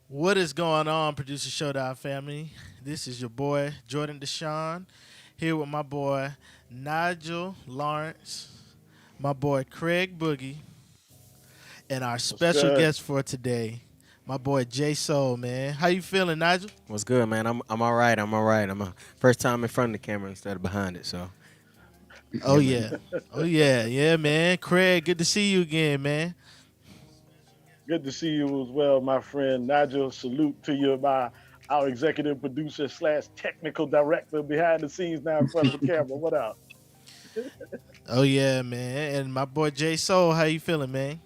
What is going on, producer Showdown family? This is your boy Jordan Deshawn here with my boy Nigel Lawrence, my boy Craig Boogie, and our What's special good? guest for today, my boy J Soul. Man, how you feeling, Nigel? What's good, man? I'm all right. I'm all right. I'm a first time in front of the camera instead of behind it. So Oh yeah, man. yeah, oh yeah, man. Craig, good to see you again, man. Good to see you as well, my friend Nigel. Salute to you, our executive producer slash technical director behind the scenes now in front of the camera. What up? Oh yeah, man. And my boy J Soul, how you feeling, man?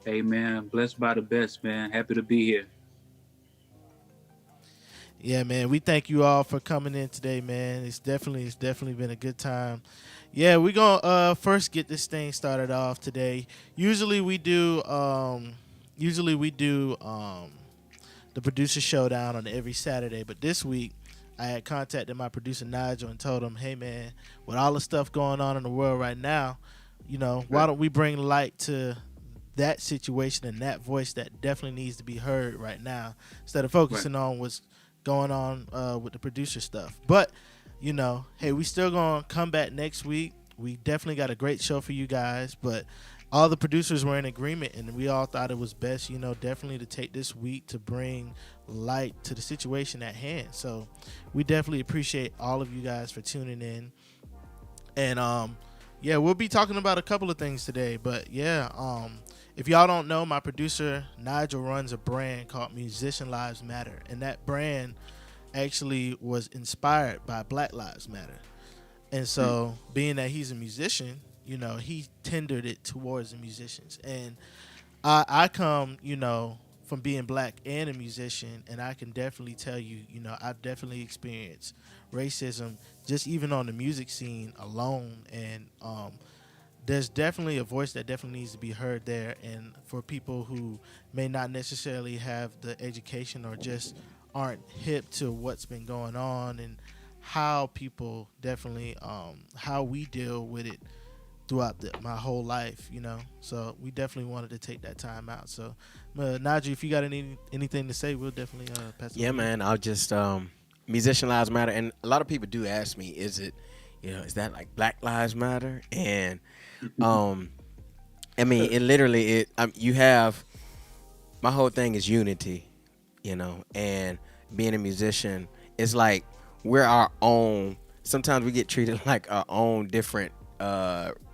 Hey man, blessed by the best, man. Happy to be here. Yeah, man. We thank you all for coming in today, man. It's definitely been a good time. Yeah, we're gonna first get this thing started off today. Usually we do the producer showdown on every Saturday, but this week I had contacted my producer Nigel and told him, "Hey man, with all the stuff going on in the world right now, why Right, don't we bring light to that situation and that voice that definitely needs to be heard right now instead of right. focusing on what's going on with the producer stuff." But hey, we still gonna come back next week. We definitely got a great show for you guys, but all the producers were in agreement, and we all thought it was best, definitely to take this week to bring light to the situation at hand. So we definitely appreciate all of you guys for tuning in, and yeah, we'll be talking about a couple of things today. But yeah, if y'all don't know, my producer Nigel runs a brand called Musician Lives Matter, and that brand actually was inspired by Black Lives Matter. And Mm, so, being that he's a musician, he tendered it towards the musicians. And I come, from being black and a musician, and I can definitely tell you, I've definitely experienced racism just even on the music scene alone. And there's definitely a voice that definitely needs to be heard there. And for people who may not necessarily have the education or just aren't hip to what's been going on and how people definitely how we deal with it throughout my whole life, so we definitely wanted to take that time out. So Najee, if you got anything to say, we'll definitely pass it Yeah, over to you. man. I'll just musician lives matter, and a lot of people do ask me, is it, is that like Black Lives Matter? And um, I mean, it literally you have my whole thing is unity, and being a musician is like we're our own. Sometimes we get treated like our own different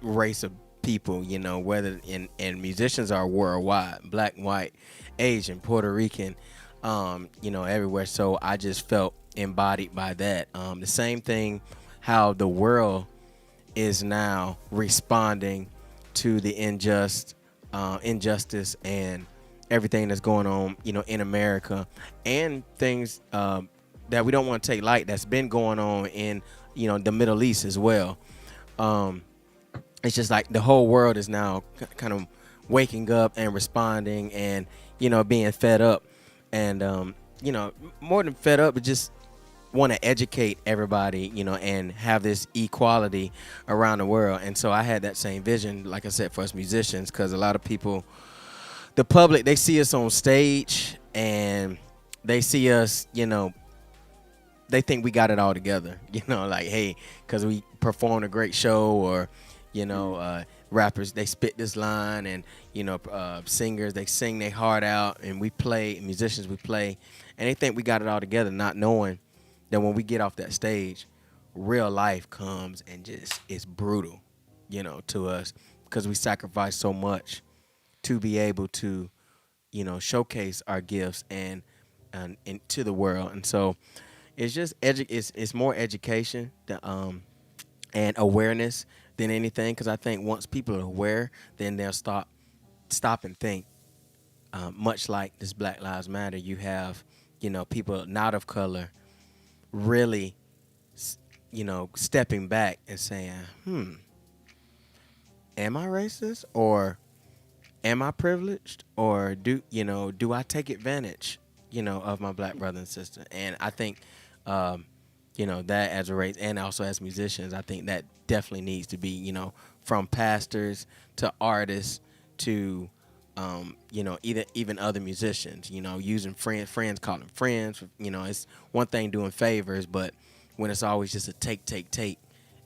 race of people, whether and musicians are worldwide, black, white, Asian, Puerto Rican, everywhere. So I just felt embodied by that. The same thing, how the world is now responding to the injustice and everything that's going on, in America, and things that we don't want to take light that's been going on in, the Middle East as well. Um, it's just like the whole world is now kind of waking up and responding and, being fed up. And, more than fed up, but just want to educate everybody, and have this equality around the world. And so I had that same vision, like I said, for us musicians, because a lot of people, the public, they see us on stage and they see us, they think we got it all together, like, hey, because we performed a great show, or, mm. rappers, they spit this line, and, singers, they sing their heart out, and we play, musicians, we play, and they think we got it all together, not knowing that when we get off that stage, real life comes and just is brutal, to us, because we sacrifice so much to be able to, showcase our gifts and to the world. And so it's just it's more education and awareness than anything, because I think once people are aware, then they'll stop and think. Much like this Black Lives Matter, you have, people not of color really, stepping back and saying, am I racist, or am I privileged, or do I take advantage, of my black brother and sister? And I think, that as a race and also as musicians, I think that definitely needs to be, from pastors to artists to even other musicians, using friends calling friends. It's one thing doing favors, but when it's always just a take,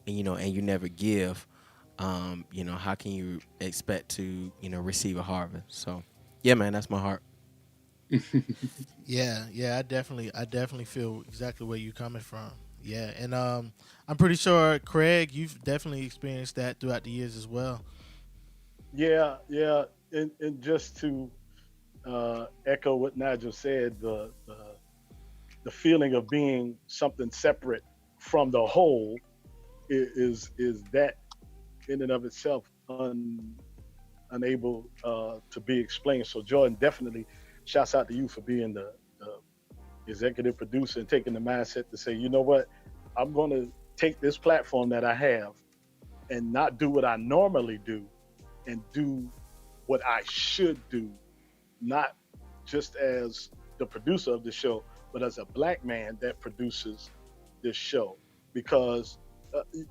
and you never give, how can you expect to, receive a harvest? So, yeah, man, that's my heart. Yeah, yeah, I definitely feel exactly where you're coming from. Yeah, and I'm pretty sure Craig, you've definitely experienced that throughout the years as well. Yeah, yeah, and just to echo what Nigel said, the feeling of being something separate from the whole is that in and of itself unable to be explained. So Jordan, definitely shouts out to you for being the executive producer and taking the mindset to say, you know what, I'm going to take this platform that I have and not do what I normally do and do what I should do, not just as the producer of the show, but as a black man that produces this show. Because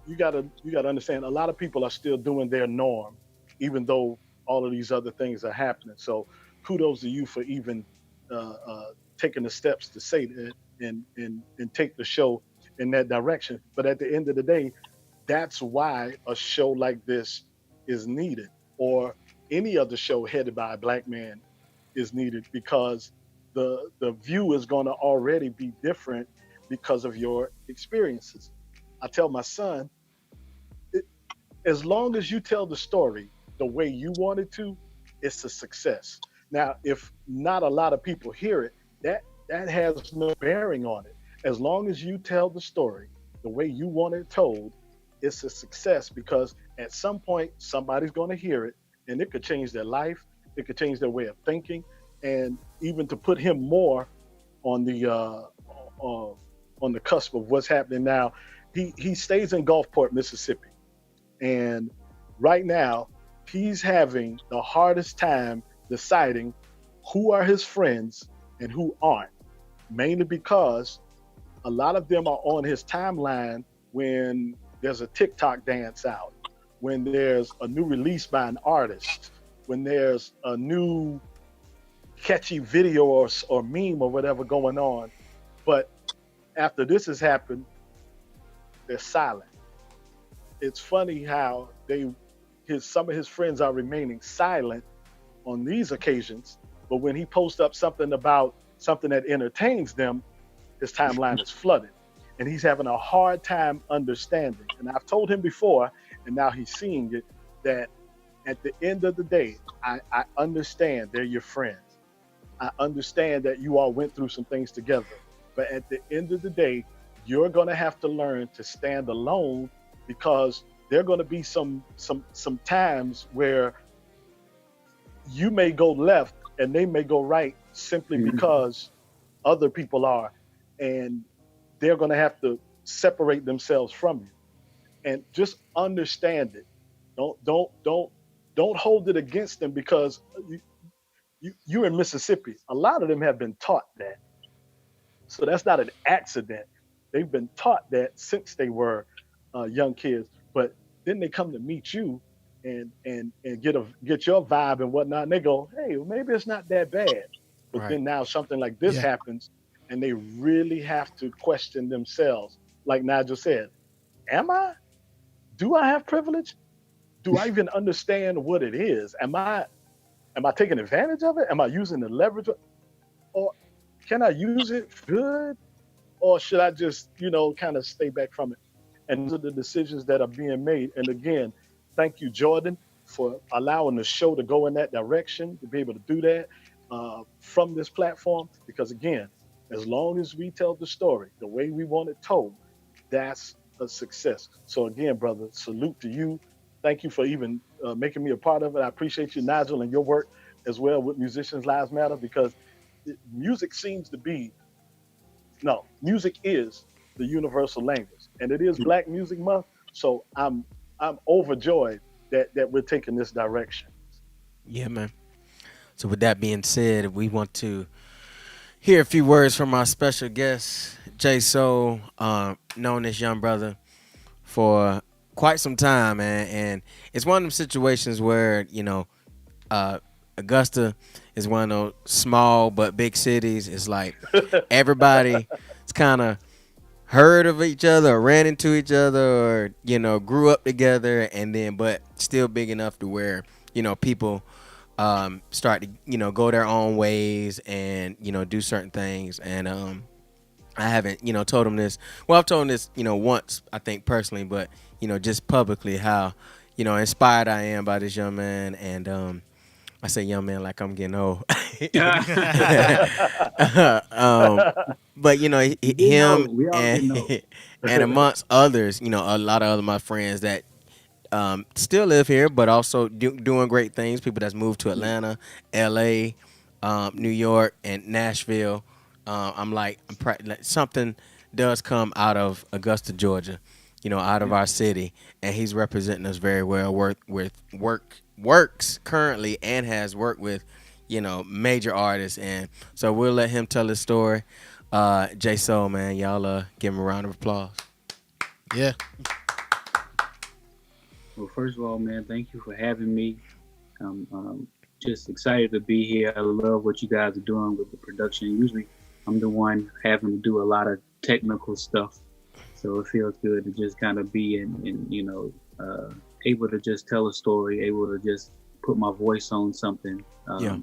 you gotta understand, a lot of people are still doing their norm, even though all of these other things are happening. So kudos to you for even taking the steps to say that and take the show in that direction. But at the end of the day, that's why a show like this is needed, or any other show headed by a black man is needed, because the view is going to already be different because of your experiences. I tell my son, it, as long as you tell the story the way you want it to, it's a success. Now, if not a lot of people hear it, that has no bearing on it. As long as you tell the story the way you want it told, it's a success, because at some point somebody's going to hear it, and it could change their life, it could change their way of thinking, and even to put him more on uh, on the cusp of what's happening now. He stays in Gulfport, Mississippi, and right now he's having the hardest time deciding who are his friends and who aren't. Mainly because a lot of them are on his timeline when there's a TikTok dance out, when there's a new release by an artist, when there's a new catchy video or meme or whatever going on. But after this has happened, they're silent. It's funny how his some of his friends are remaining silent on these occasions, but when he posts up something about something that entertains them, his timeline is flooded. And he's having a hard time understanding. And I've told him before, and now he's seeing it, that at the end of the day, I understand they're your friends. I understand that you all went through some things together. But at the end of the day, you're gonna have to learn to stand alone, because there are gonna be some times where you may go left and they may go right simply because other people are, and they're going to have to separate themselves from you. And just understand it. Don't hold it against them, because you're in Mississippi. A lot of them have been taught that, so that's not an accident. They've been taught that since they were young kids. But then they come to meet you and get your vibe and whatnot, and they go, hey, well, maybe it's not that bad. But Right. then now something like this Yeah, happens, and they really have to question themselves. Like Nigel said, am I? Do I have privilege? Do I even understand what it is? Am I taking advantage of it? Am I using the leverage? Or can I use it for good? Or should I just, kind of stay back from it? And those are the decisions that are being made. And again, thank you, Jordan, for allowing the show to go in that direction, to be able to do that from this platform. Because again, as long as we tell the story the way we want it told, that's a success. So again, brother, salute to you. Thank you for even making me a part of it. I appreciate you, Nigel, and your work as well with Musicians Lives Matter, because music seems to be, no, music is the universal language, and it is Black Music Month. So I'm overjoyed that we're taking this direction. Yeah, man. So with that being said, we want to hear a few words from our special guest, Jay Soul, known as Young Brother, for quite some time, man. And it's one of them situations where, uh, Augusta is one of those small but big cities. It's like everybody is kind of heard of each other or ran into each other or grew up together, and then but still big enough to where people start to go their own ways and do certain things. And I haven't told him this. Well, I've told him this once, I think, personally, but just publicly, how inspired I am by this young man. And I say young man like I'm getting old. um, but Getting him old. We all and getting old. and amongst others, a lot of other my friends that still live here, but also doing great things. People that's moved to Yeah. Atlanta, L.A., New York, and Nashville. Like something does come out of Augusta, Georgia, out of Yeah. our city, and he's representing us very well. Works currently and has worked with, major artists, and so we'll let him tell his story. J Soul, man, y'all give him a round of applause. Yeah. Well, first of all, man, thank you for having me. I'm just excited to be here. I love what you guys are doing with the production. Usually, I'm the one having to do a lot of technical stuff, so it feels good to just kind of be able to just tell a story, able to just put my voice on something. Yeah.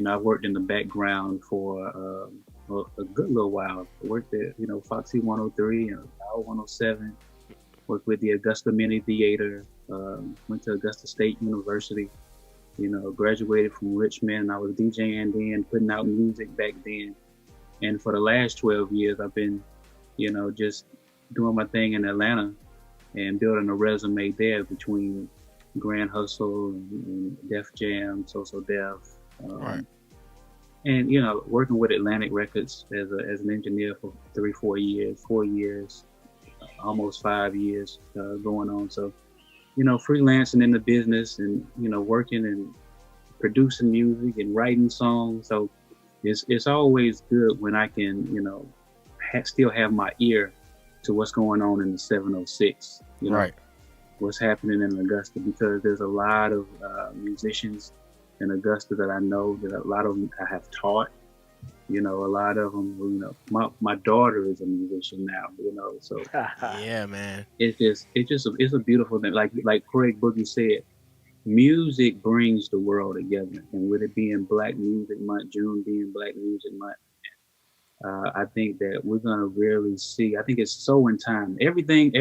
I've worked in the background for a good little while. I worked at Foxy 103 and Power 107. Worked with the Augusta Mini Theater. Went to Augusta State University. Graduated from Richmond. I was DJing then, putting out music back then. And for the last 12 years, I've been, just doing my thing in Atlanta and building a resume there between Grand Hustle and Def Jam, So Def. Right. And, working with Atlantic Records as an engineer for 4 years, almost 5 years going on. So, freelancing in the business and, working and producing music and writing songs. So it's always good when I can, still have my ear to what's going on in the 706, Right. what's happening in Augusta, because there's a lot of musicians in Augusta that I know, that a lot of them I have taught. A lot of them, my daughter is a musician now, so Yeah, man. it's a beautiful thing. Like Craig Boogie said, music brings the world together. And with it being Black Music Month, June being Black Music Month, I think that we're gonna really see. I think it's so in time. Everything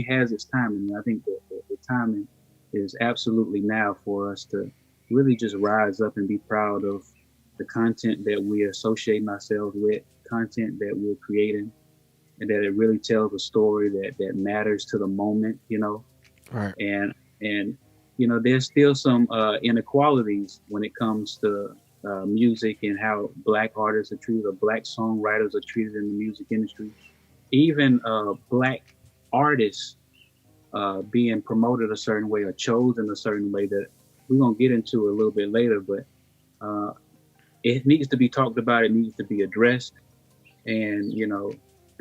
has its timing. And I think that the timing is absolutely now for us to really just rise up and be proud of the content that we're associating ourselves with, content that we're creating, and that it really tells a story that matters to the moment, Right. and there's still some inequalities when it comes to music and how Black artists are treated, or Black songwriters are treated in the music industry. Even Black artists being promoted a certain way or chosen a certain way, that we're gonna get into a little bit later, but uh, it needs to be talked about. It needs to be addressed. And,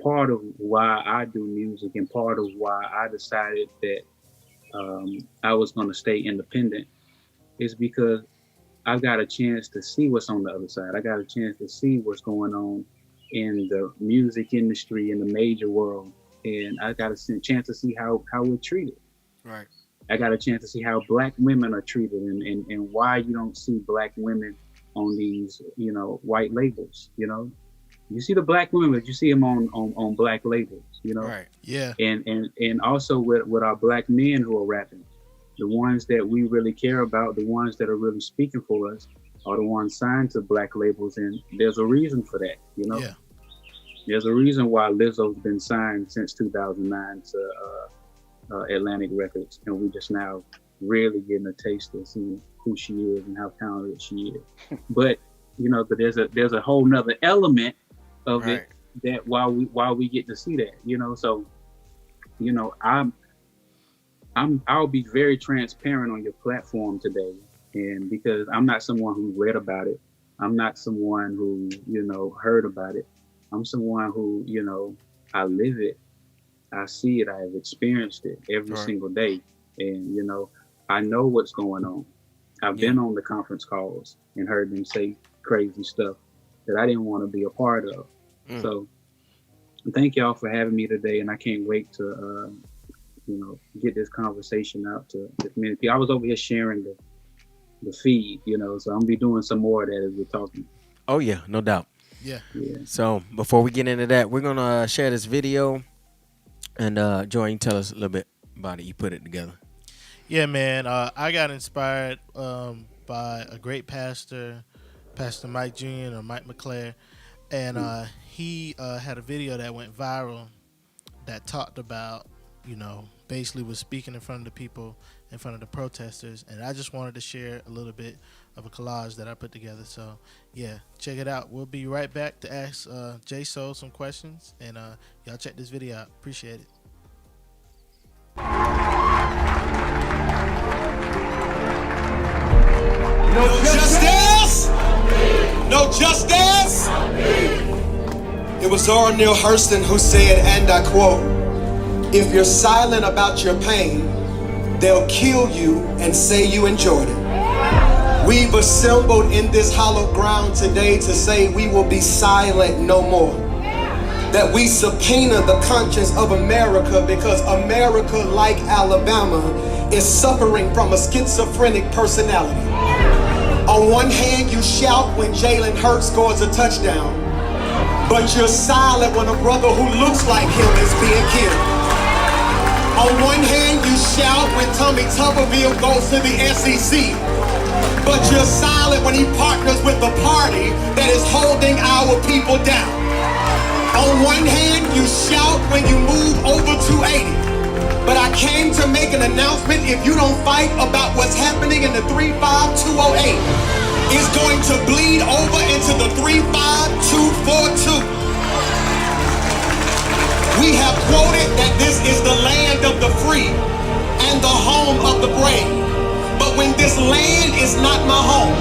part of why I do music and part of why I decided that I was going to stay independent is because I got a chance to see what's on the other side. I got a chance to see what's going on in the music industry in the major world. And I got a chance to see how we're treated. Right. I got a chance to see how Black women are treated, and why you don't see Black women on these, white labels. You see the Black women, but you see them on Black labels. Right. Yeah. And also with our Black men who are rapping, the ones that we really care about, the ones that are really speaking for us, are the ones signed to Black labels, and there's a reason for that. Yeah. There's a reason why Lizzo's been signed since 2009 to Atlantic Records, and we just now really getting a taste of seeing who she is and how talented she is. But but there's a whole nother element of Right. it that while we get to see that, so I'll be very transparent on your platform today, and because I'm not someone who read about it, I'm not someone who heard about it. I'm someone who I live it, I see it, I've experienced it every Right. single day, and I know what's going on. I've been on the conference calls and heard them say crazy stuff that I didn't want to be a part of. So thank y'all for having me today, and I can't wait to get this conversation out to as many people. I was over here sharing the feed, so I'm gonna be doing some more of that as we're talking. Oh yeah, no doubt. Yeah. So before we get into that, we're gonna share this video, and Joy, you can tell us a little bit about it. You put it together. Yeah, man. I got inspired by a great pastor, Pastor Mike Jr. or Mike McClare, and he had a video that went viral that talked about, basically was speaking in front of the people, in front of the protesters, and I just wanted to share a little bit of a collage that I put together. So yeah, check it out. We'll be right back to ask J Soul some questions, and y'all check this video out. Appreciate it. No justice! No justice! It was Zora Neale Hurston who said, and I quote, "If you're silent about your pain, they'll kill you and say you enjoyed it." We've assembled in this hallowed ground today to say we will be silent no more. That we subpoena the conscience of America because America, like Alabama, is suffering from a schizophrenic personality. On one hand, you shout when Jalen Hurts scores a touchdown, but you're silent when a brother who looks like him is being killed. On one hand, you shout when Tommy Tuberville goes to the SEC, but you're silent when he partners with the party that is holding our people down. On one hand, you shout when you move over 280. But I came to make an announcement. If you don't fight about what's happening in the 35208, it's going to bleed over into the 35242. We have quoted that this is the land of the free and the home of the brave. But when this land is not my home,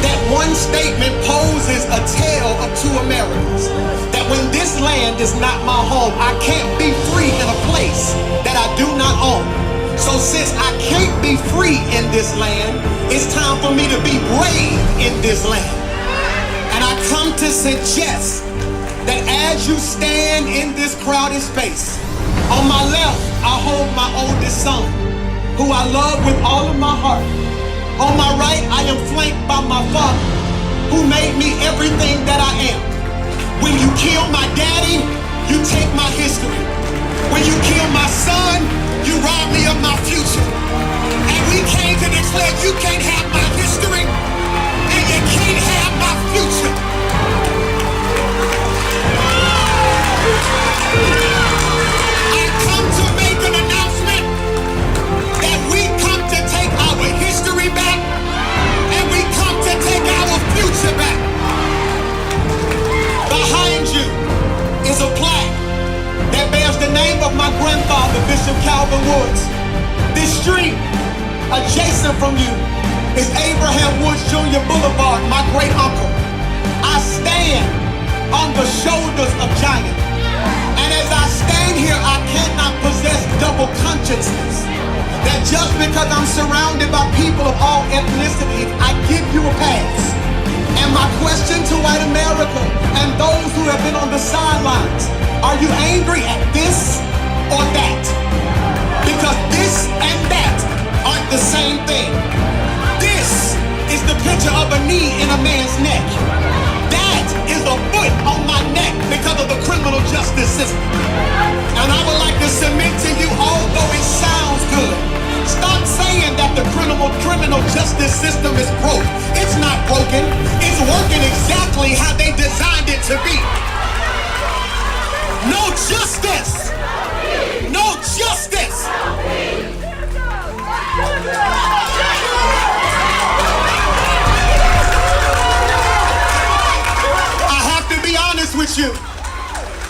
that one statement poses a tale of two Americas. That when this land is not my home, I can't be free in a place that I do not own. So since I can't be free in this land, it's time for me to be brave in this land. And I come to suggest that as you stand in this crowded space, on my left, I hold my oldest son, who I love with all of my heart. On my right, I am flanked by my father, who made me everything that I am. When you kill my daddy, you take my history. When you kill my son, you rob me of my future. And we came to declare you can't have my history, and you can't have my future. I come to make an announcement that we come to take our history back, and we come to take our future back. Behind you is a plaque that bears the name of my grandfather, Bishop Calvin Woods. This street adjacent from you is Abraham Woods Jr. Boulevard, my great uncle. I stand on the shoulders of giants. And as I stand here, I cannot possess double consciousness. That just because I'm surrounded by people of all ethnicities, I give you a pass. And my question to white America and those who have been on the sidelines, are you angry at this or that? Because this and that aren't the same thing. This is the picture of a knee in a man's neck. That is a foot on my neck because of the criminal justice system. And I would like to submit to you, although it sounds good, stop saying that the criminal justice system is broke. It's not broken. It's working exactly how they designed it to be. No justice. No justice. I have to be honest with you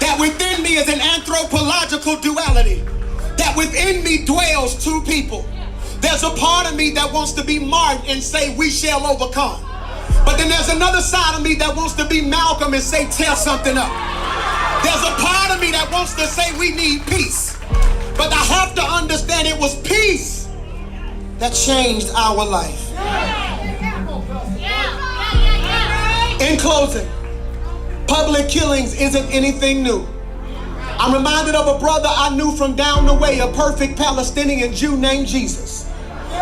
that within me is an anthropological duality. That within me dwells two people. There's a part of me that wants to be Martin and say we shall overcome. But then there's another side of me that wants to be Malcolm and say tear something up. There's a part of me that wants to say we need peace. But I have to understand it was peace that changed our life. In closing, public killings isn't anything new. I'm reminded of a brother I knew from down the way, a perfect Palestinian Jew named Jesus,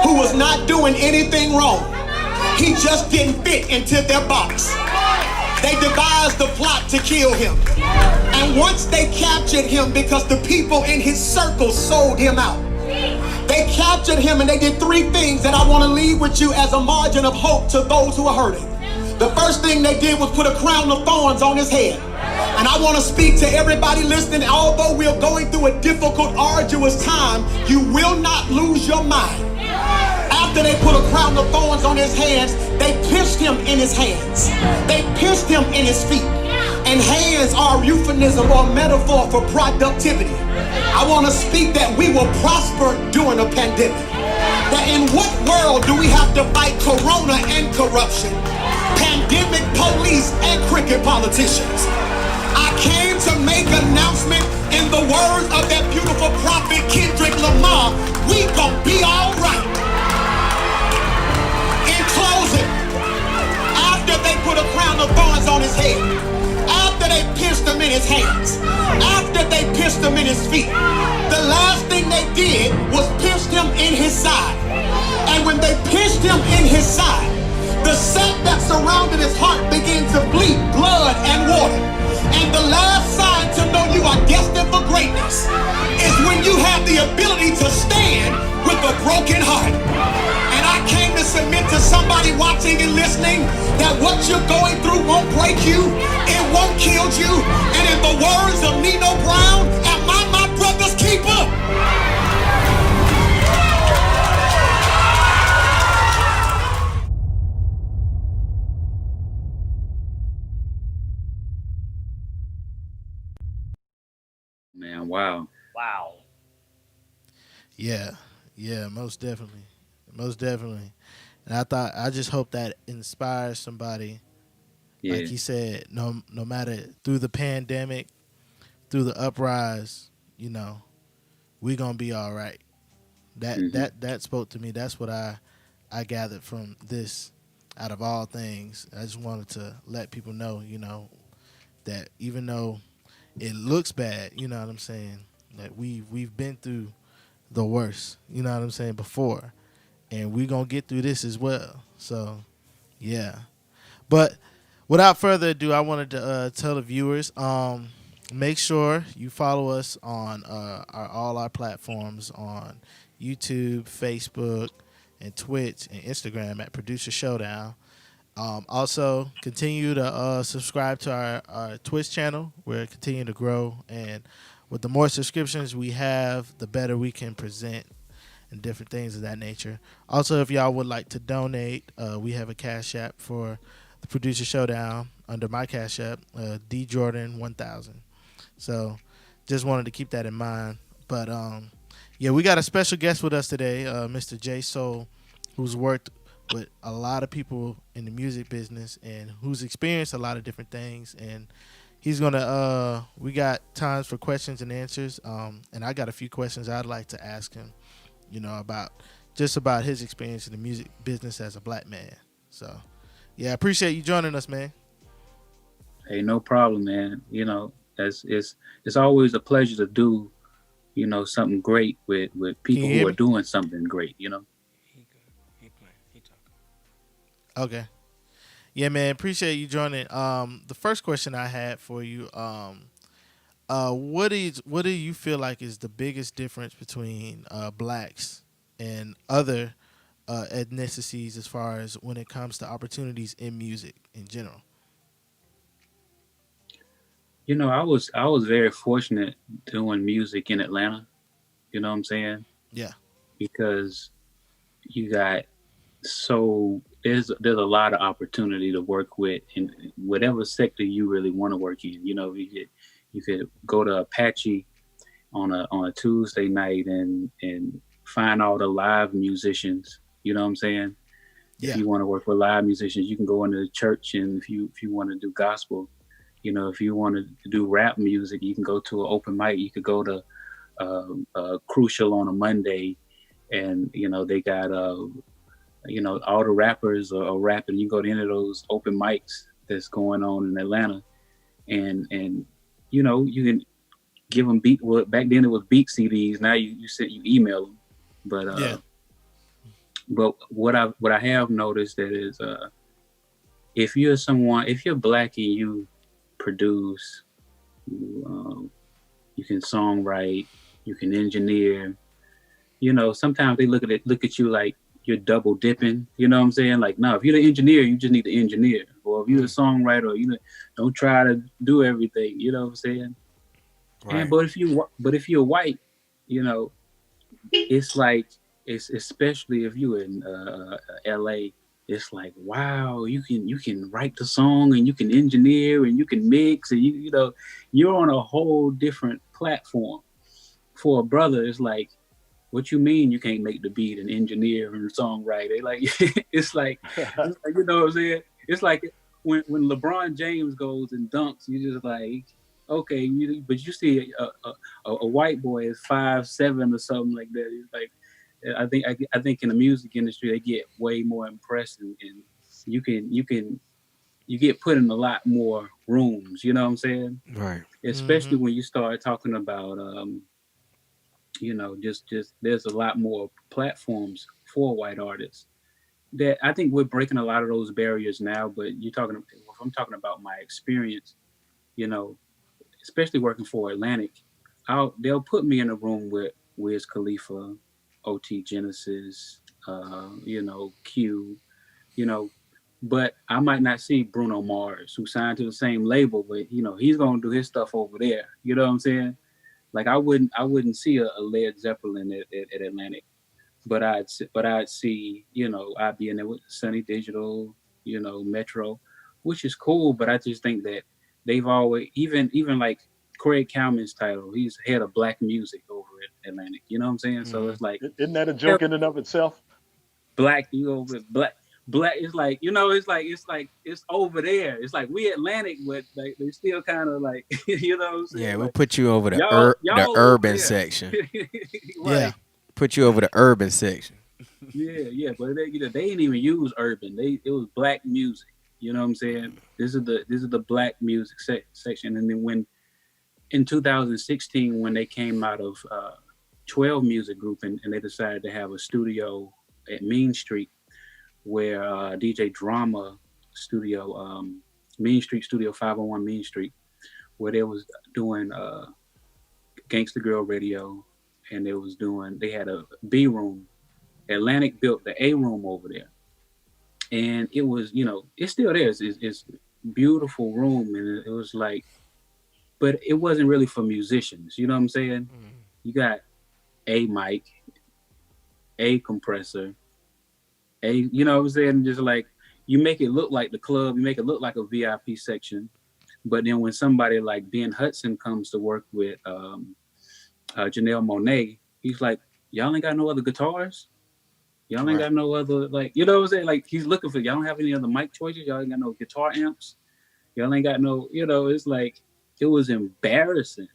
who was not doing anything wrong. He just didn't fit into their box. They devised a plot to kill him. And once they captured him, because the people in his circle sold him out, they captured him and they did three things that I want to leave with you as a margin of hope to those who are hurting. The first thing they did was put a crown of thorns on his head. And I want to speak to everybody listening. Although we're going through a difficult, arduous time, you will not lose your mind. After they put a crown of thorns on his hands, they pierced him in his hands. They pierced him in his feet. And hands are a euphemism or a metaphor for productivity. I want to speak that we will prosper during a pandemic. That in what world do we have to fight corona and corruption, pandemic police and cricket politicians? I came to make an announcement in the words of that beautiful prophet Kendrick Lamar. We gon' be all right. In closing, after they put a crown of thorns on his head, after they pierced him in his hands, after they pierced him in his feet, the last thing they did was pierce him in his side. And when they pierced him in his side, the sac that surrounded his heart began to bleed blood and water. And the last sign to know you are destined for greatness is when you have the ability to stand with a broken heart. And I came to submit to somebody watching and listening that what you're going through won't break you, it won't kill you. And in the words of Nino Brown, am I my brother's keeper? Man, wow. Wow. Yeah, yeah, most definitely, most definitely. And I just hope that inspires somebody. Yeah. Like he said, no matter through the pandemic, through the uprise, we gonna be all right. That Mhm. that spoke to me. That's what I gathered from this. Out of all things, I just wanted to let people know, that even though it looks bad, you know what I'm saying, that we've been through the worst, you know what I'm saying, before, and we gonna get through this as well. So, yeah. But without further ado, I wanted to tell the viewers, make sure you follow us on all our platforms on YouTube, Facebook, and Twitch and Instagram at Producer Showdown. Also, continue to subscribe to our Twitch channel. We're continuing to grow, and with the more subscriptions we have, the better we can present and different things of that nature. Also, if y'all would like to donate, we have a Cash App for the Producer Showdown under my Cash App, DJordan1000. So, just wanted to keep that in mind. But yeah, we got a special guest with us today, Mr. J Soul, who's worked with a lot of people in the music business and who's experienced a lot of different things. And he's gonna we got times for questions and answers. And I got a few questions I'd like to ask him, about his experience in the music business as a black man. So yeah, I appreciate you joining us, man. Hey, no problem, man. It's always a pleasure to do, something great with people who are doing something great. Okay. Yeah, man. Appreciate you joining. The first question I had for you, what do you feel like is the biggest difference between blacks and other ethnicities as far as when it comes to opportunities in music in general? I was very fortunate doing music in Atlanta. You know what I'm saying? Yeah. Because you got there's a lot of opportunity to work with in whatever sector you really want to work in. You could go to Apache on a Tuesday night and find all the live musicians. You know what I'm saying? Yeah. If you want to work with live musicians, you can go into the church, and if you want to do gospel, if you want to do rap music, you can go to an open mic. You could go to Crucial on a Monday, and they got all the rappers are rapping. You go to any of those open mics that's going on in Atlanta, and you can give them beat. Well, back then it was beat CDs. Now you email them, but Yeah. what I have noticed that is if you're black and you produce, you can songwrite, you can engineer. Sometimes they look at you like you're double dipping. You know what I'm saying? Like, no, if you're the engineer, you just need to engineer. Or if you're the songwriter, don't try to do everything. You know what I'm saying? Right. And but if you're white, you know, it's like it's especially if you're in LA, it's like, wow, you can write the song and you can engineer and you can mix and you're on a whole different platform. For a brother, it's like, what you mean you can't make the beat and engineer and songwrite? They like you know what I'm saying? It's like when LeBron James goes and dunks, you just like, okay, but you see a white boy is 5'7" or something like that. It's like, I think in the music industry they get way more impressed, and you get put in a lot more rooms. You know what I'm saying? Right. Especially when you start talking about just there's a lot more platforms for white artists that I think we're breaking a lot of those barriers now. But if I'm talking about my experience, you know, especially working for Atlantic, they'll put me in a room with Wiz Khalifa, OT Genesis, Q, you know, but I might not see Bruno Mars, who signed to the same label, but he's gonna do his stuff over there. You know what I'm saying? Like I wouldn't see a Led Zeppelin at Atlantic, but I'd see, I'd be in there with Sunny Digital, Metro, which is cool. But I just think that they've always, even like Craig Cowman's title, he's head of black music over at Atlantic. You know what I'm saying? So it's like, Isn't that a yeah, joke in and of itself? black, you over black. It's like, it's over there. It's like we Atlantic, but like they still kind of like you know what I'm Yeah, saying? we'll Like put you over the y'all over urban there. section. Yeah. Right. Put you over the urban section. Yeah, but they didn't even use urban. It was black music. You know what I'm saying? This is the black music section. And then when in 2016, when they came out of 12 Music Group, and they decided to have a studio at Mean Street, where DJ Drama Studio, Mean Street Studio 501 Mean Street, where they was doing Gangsta Girl Radio, and they had a B room. Atlantic built the A room over there, and it was, it's still there. It's beautiful room, and it was like, but it wasn't really for musicians. You know what I'm saying? You got a mic, a compressor, you know what I'm saying? Just like, you make it look like the club, you make it look like a VIP section, but then when somebody like Ben Hudson comes to work with Janelle Monáe, he's like, y'all ain't got no other guitars. Y'all ain't got no other, like, you know what I'm saying? Like, he's looking for, y'all don't have any other mic choices. Y'all ain't got no guitar amps. Y'all ain't got no, it's like, it was embarrassing,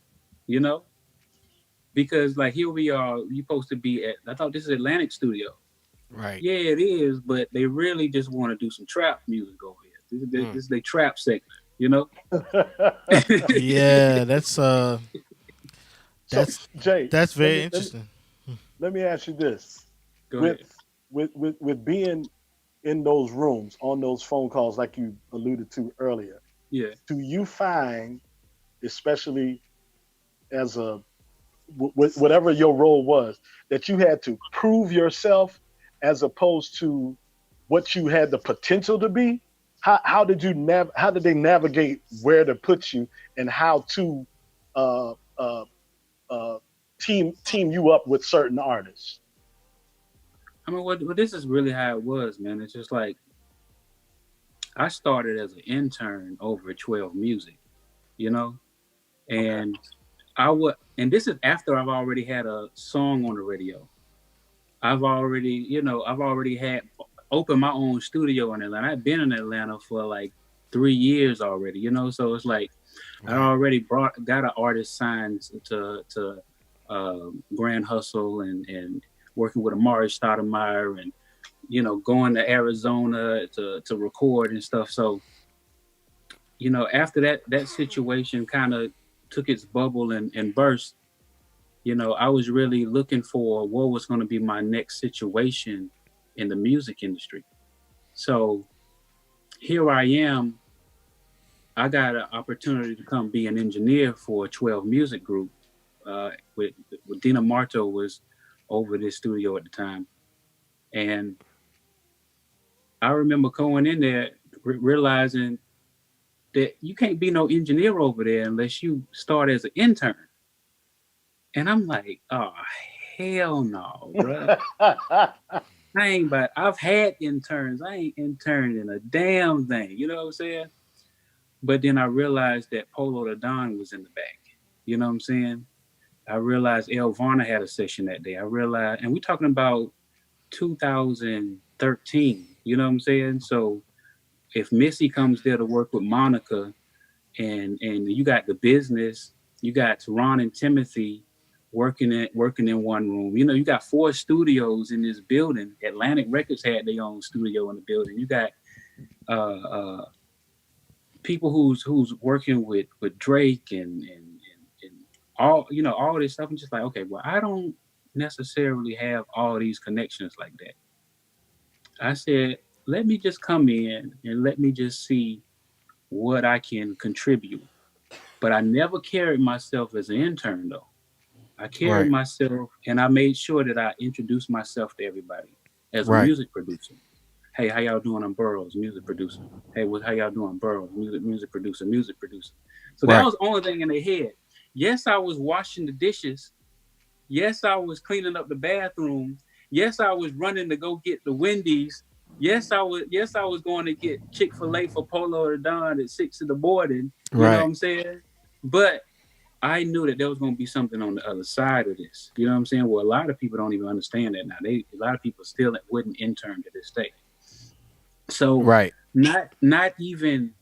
because like, here we are, you supposed to be at, I thought this is Atlantic Studio. Right. Yeah, it is, but they really just want to do some trap music over here. This is their trap segment, Yeah, that's So, Jay, that's let very me let me interesting. let me ask you this: Go with ahead. with being in those rooms on those phone calls, like you alluded to earlier, Yeah. do you find, especially as whatever your role was, that you had to prove yourself as opposed to what you had the potential to be? How did how did they navigate where to put you, and how to uh, uh, uh, team you up with certain artists? I mean, what this is really how it was, man. It's just like, I started as an intern over at 12 Music, you know, Okay. and and this is after I've already had a song on the radio. I've already had opened my own studio in Atlanta. I've been in Atlanta for like 3 years already, so it's like, I already got an artist signed to Grand Hustle, and working with Amari Stoudemire, and going to Arizona to record and stuff. So after that situation kind of took its bubble and burst, I was really looking for what was going to be my next situation in the music industry. So here I am. I got an opportunity to come be an engineer for a 12 music group. With Dina Marto was over this studio at the time, and I remember going in there realizing that you can't be no engineer over there unless you start as an intern. And I'm like, oh hell no, bro. I ain't, but I've had interns. I ain't interned in a damn thing. You know what I'm saying? But then I realized that Polo the Don was in the back. You know what I'm saying? I realized El Varner had a session that day. I realized, and we're talking about 2013. You know what I'm saying? So if Missy comes there to work with Monica, and you got the business, you got Ron and Timothy working in one room. You got 4 studios in this building. Atlantic Records had their own studio in the building. You got uh, people who's working with Drake and all this stuff. I'm just like, okay, well, I don't necessarily have all these connections like that. I said, let me just come in and let me just see what I can contribute. But I never carried myself as an intern though. I carried Right. myself and I made sure that I introduced myself to everybody as a Right. music producer. Hey, how y'all doing? I'm Burroughs, music producer. Hey, how y'all doing? Burroughs, music producer, music producer. So that Right. was the only thing in their head. Yes, I was washing the dishes. Yes, I was cleaning up the bathroom. Yes, I was running to go get the Wendy's. Yes, I was going to get Chick-fil-A for Polo or Don at 6 in the morning. You know what Right. I'm saying? But I knew that there was going to be something on the other side of this. You know what I'm saying? Well, a lot of people don't even understand that now. A lot of people still wouldn't intern to this day. So Right. not even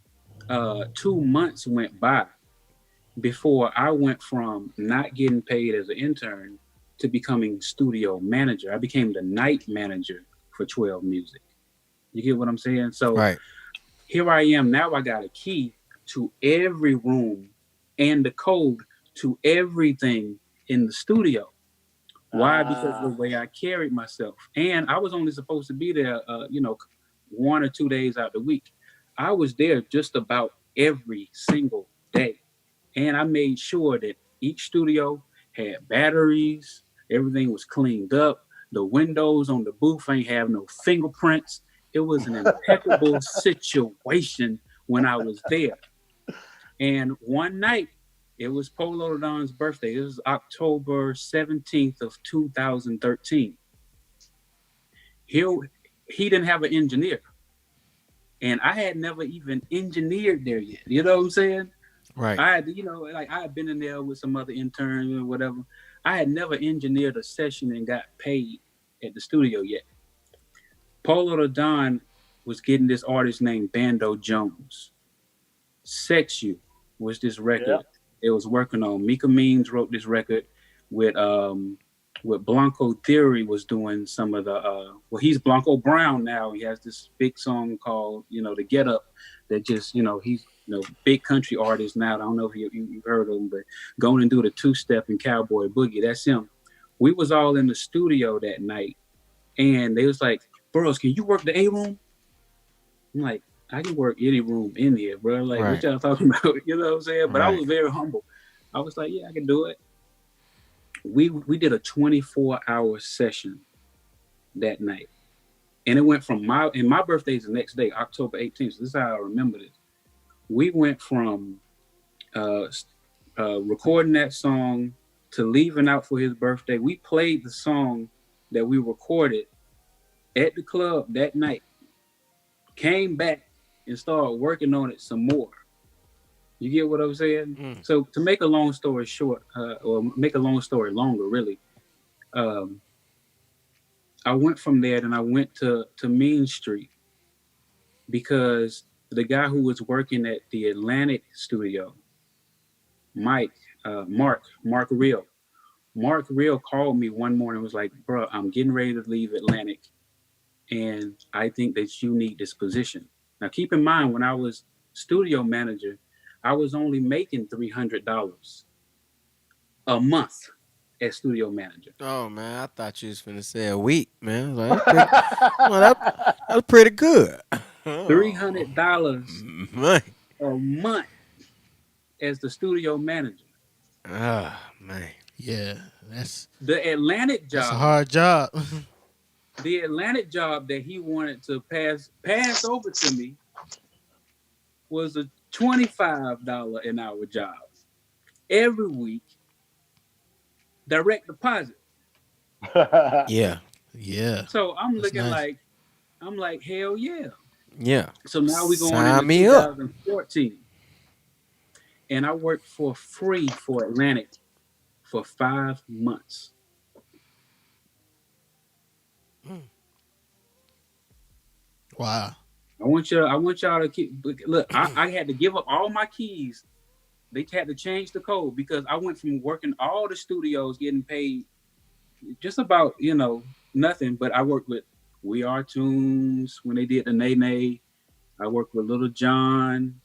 2 months went by before I went from not getting paid as an intern to becoming studio manager. I became the night manager for 12 Music. You get what I'm saying? So Right. here I am now. I got a key to every room and the code to everything in the studio. Why? Because of the way I carried myself. And I was only supposed to be there, 1 or 2 days out the week. I was there just about every single day. And I made sure that each studio had batteries, everything was cleaned up, the windows on the booth ain't have no fingerprints. It was an impeccable situation when I was there. And one night, it was Polo Don's birthday. It was October 17th of 2013. He, he didn't have an engineer. And I had never even engineered there yet. You know what I'm saying? Right. I had, like I had been in there with some other interns or whatever. I had never engineered a session and got paid at the studio yet. Polo the Don was getting this artist named Bando Jones. Sex You was this record it was working on. Mika Means wrote this record with Blanco Theory was doing some of the well, he's Blanco Brown now. He has this big song called, The Get Up that just, he's big country artist now. I don't know if you've heard of him, but going and do the 2-step and Cowboy Boogie, that's him. We was all in the studio that night and they was like, Burroughs, can you work the A room? I'm like, I can work any room in here, bro. Like, Right. what y'all talking about? You know what I'm saying? But I Right. was very humble. I was like, yeah, I can do it. We did a 24-hour session that night. And it went from my birthday's the next day, October 18th. So this is how I remember this. We went from recording that song to leaving out for his birthday. We played the song that we recorded at the club that night, came back and started working on it some more. You get what I'm saying? So to make a long story short, or make a long story longer, really, I went from there and I went to Mean Street because the guy who was working at the Atlantic studio, Mark Real. Mark Real called me one morning and was like, bro, I'm getting ready to leave Atlantic and I think that you need this position. Now keep in mind when I was studio manager, I was only making $300 a month as studio manager. Oh man, I thought you was finna say a week, man. Like, that's pretty, well, that's pretty good. Oh $300 man. a month as the studio manager. Oh man. Yeah, that's The Atlantic that's a job, hard job. the Atlantic job that he wanted to pass over to me was a $25 an hour job every week, direct deposit. Yeah. Yeah, So I'm that's looking nice. like, I'm like, hell yeah. Yeah. So now we going into Sign me up. 2014, and I worked for free for Atlantic for 5 months. Wow. I want y'all to keep look. I had to give up all my keys. They had to change the code because I went from working all the studios getting paid just about nothing. But I worked with We Are Tunes when they did the Nay Nay. I worked with Little John.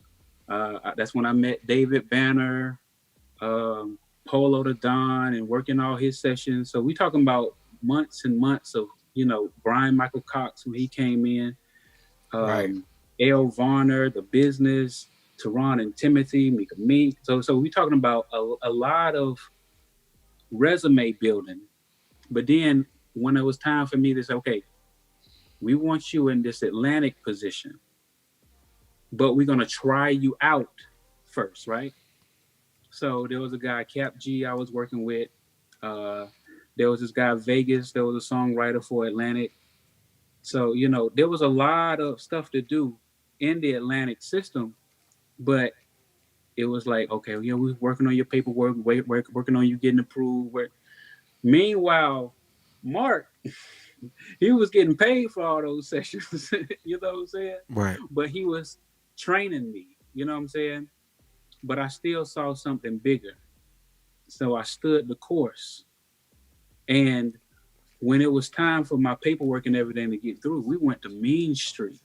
That's when I met David Banner, Polo the Don, and working all his sessions. So we talking about months and months of Brian Michael Cox when he came in, Right. um, L. Varner, The Business, Teron and Timothy, Mika Meek. So we talking about a lot of resume building. But then when it was time for me to say, okay, we want you in this Atlantic position, but we're gonna try you out first, right? So there was a guy, Cap G, I was working with. Uh, there was this guy Vegas. There was a songwriter for Atlantic. So there was a lot of stuff to do in the Atlantic system, but it was like, okay, we're working on your paperwork, working on you getting approved. Meanwhile, Mark, he was getting paid for all those sessions. You know what I'm saying? Right. But he was training me. You know what I'm saying? But I still saw something bigger. So I stood the course. And when it was time for my paperwork and everything to get through, we went to Mean Street.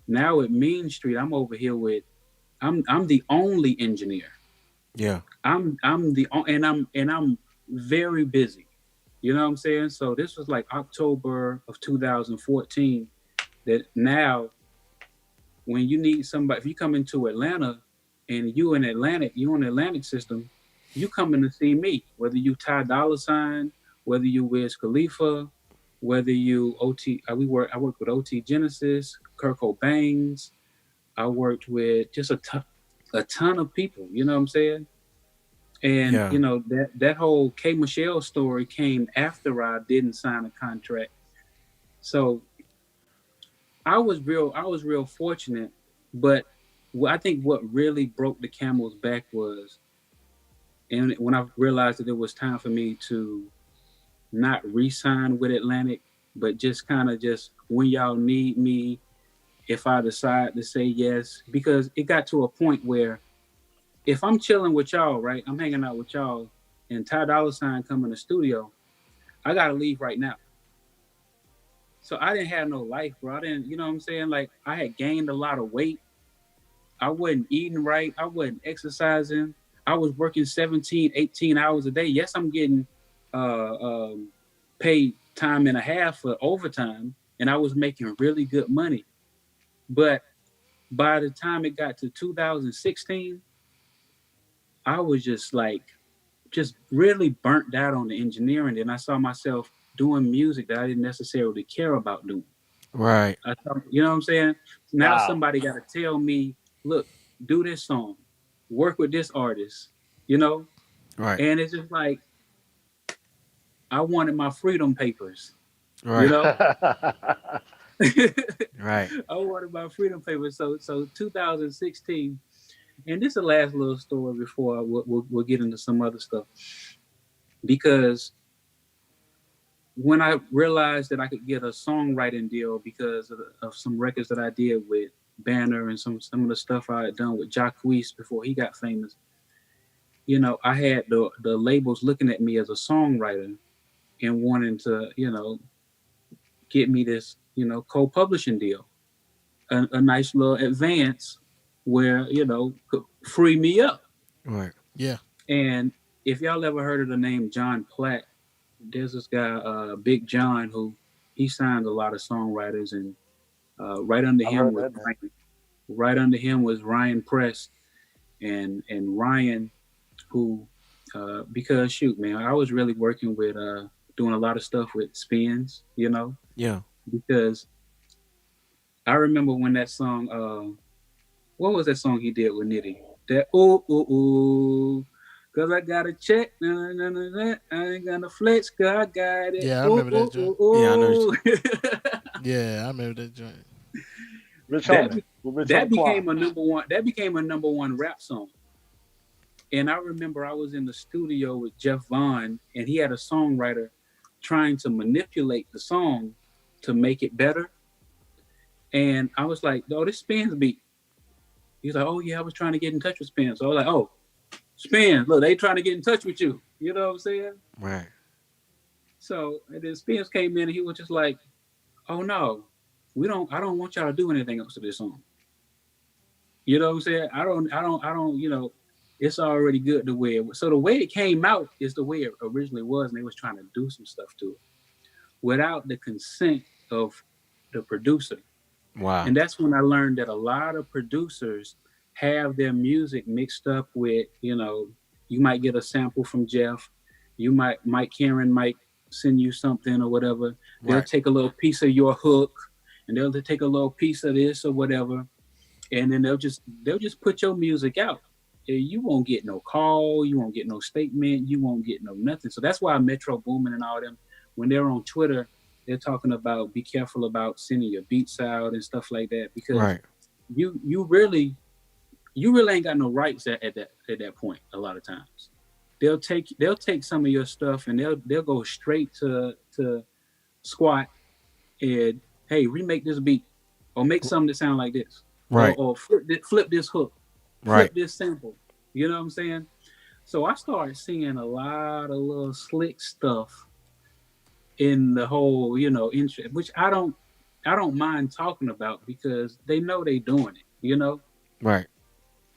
Now at Mean Street, I'm over here with I'm the only engineer. Yeah. I'm the and I'm very busy. You know what I'm saying? So this was like October of 2014. That now, when you need somebody, if you come into Atlanta and you in Atlantic, you in the Atlantic system, you coming to see me. Whether you Ty Dolla Sign, whether you Wiz Khalifa, whether you OT. I worked with OT Genesis, Kurt Cobain's. I worked with just a ton of people. You know what I'm saying? And Yeah. that whole K Michelle story came after I didn't sign a contract. So I was real fortunate, but I think what really broke the camel's back was, and when I realized that it was time for me to not re-sign with Atlantic, but just kind of just when y'all need me, if I decide to say yes, because it got to a point where if I'm chilling with y'all, right, I'm hanging out with y'all, and Ty Dolla Sign come in the studio, I gotta leave right now. So I didn't have no life, bro. I didn't, you know what I'm saying? Like I had gained a lot of weight. I wasn't eating right. I wasn't exercising. I was working 17, 18 hours a day. Yes, I'm getting uh, um, paid time and a half for overtime, and I was making really good money. But by the time it got to 2016, I was just like, just really burnt out on the engineering. And I saw myself doing music that I didn't necessarily care about doing. Right. You know what I'm saying? Now Wow. somebody got to tell me, look, do this song, work with this artist, you know? Right. And it's just like, I wanted my freedom papers, you Right. know? Right. I wanted my freedom papers. So 2016, and this is the last little story before we'll get into some other stuff. Because when I realized that I could get a songwriting deal because of some records that I did with Banner and some of the stuff I had done with Jacquees before he got famous, I had the labels looking at me as a songwriter and wanting to, get me this, co-publishing deal, a nice little advance where could free me up. Right. Yeah. And if y'all ever heard of the name John Platt, there's this guy, Big John, who he signed a lot of songwriters, and right under I've him heard was that name. Ryan Press, and Ryan, who because shoot, man, I was really working with doing a lot of stuff with spins, Yeah. because I remember when that song, what was that song he did with Nitty? That ooh ooh ooh, cause I got a check, nah, nah, nah, nah, I ain't gonna flex, cause I got it. Yeah, I Ooh remember that ooh joint. ooh Yeah, I know. ooh. Yeah, I remember that joint. Rich that Homie. With Rich Homie Quan. became a number one. That became a number one rap song. And I remember I was in the studio with Jeff Vaughn, and he had a songwriter trying to manipulate the song to make it better. And I was like, "Oh, this Spins beat." He's like, "Oh yeah, I was trying to get in touch with Spins." So I was like, "Oh, Spins, look, they trying to get in touch with you." You know what I'm saying? Right. So and then Spins came in, and he was just like, "Oh no, we don't. I don't want y'all to do anything else to this song." You know what I'm saying? I don't. It's already good the way it was. So the way it came out is the way it originally was, and they was trying to do some stuff to it without the consent of the producer. Wow. And that's when I learned that a lot of producers have their music mixed up with, you might get a sample from Jeff, Mike Karen might send you something or whatever. They'll Right. take a little piece of your hook, and they'll take a little piece of this or whatever, and then they'll just put your music out. You won't get no call, you won't get no statement, you won't get no nothing. So that's why Metro Boomin and all them, when they're on Twitter, they're talking about be careful about sending your beats out and stuff like that, because Right. you really ain't got no rights at that point. A lot of times they'll take some of your stuff, and they'll go straight to Squat and, hey, remake this beat, or make something that sound like this, or, Right. or flip this hook, Right. flip this sample. You know what I'm saying? So I started seeing a lot of little slick stuff in the whole, interest, which I don't mind talking about, because they know they doing it. Right.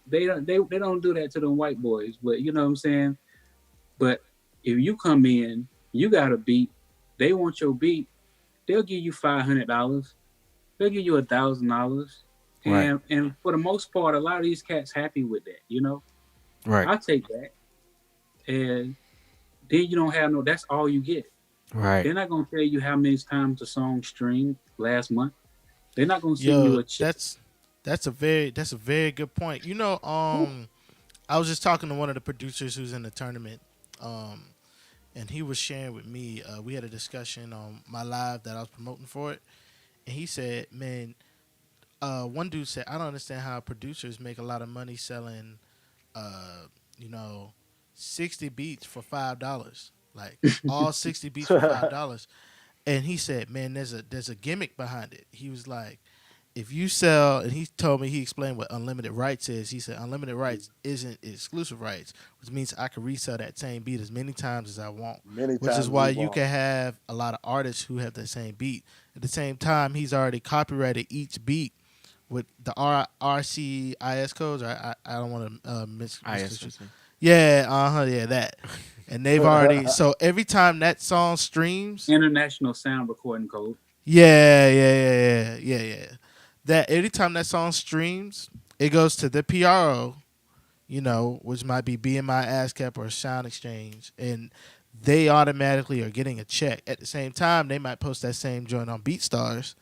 They don't do that to them white boys, but you know what I'm saying. But if you come in, you got a beat, they want your beat, they'll give you $500, they'll give you $1,000, Right. and for the most part, a lot of these cats happy with that. Right. I take that, and then you don't have no. That's all you get. Right. They're not gonna tell you how many times the song streamed last month. They're not gonna send you Yo, a check. that's a very good point. I was just talking to one of the producers who's in the tournament, um, and he was sharing with me. We had a discussion on my live that I was promoting for it, and he said, "Man, one dude said I don't understand how producers make a lot of money selling, uh, you know, 60 beats for $5, like all 60 beats for $5." And he said, "Man, there's a gimmick behind it." He was like, "If you sell," and he told me, he explained what unlimited rights is. He said unlimited rights isn't exclusive rights, which means I can resell that same beat as many times as I want. Many Which times is why we you want. can have a lot of artists who have the same beat. At the same time, he's already copyrighted each beat with the RCIS codes. I don't want to IS. yeah, yeah, that. And they've already, so every time that song streams, International Sound Recording Code. yeah. That anytime that song streams, it goes to the PRO, which might be BMI, ASCAP, or Sound Exchange, and they automatically are getting a check. At the same time, they might post that same joint on BeatStars,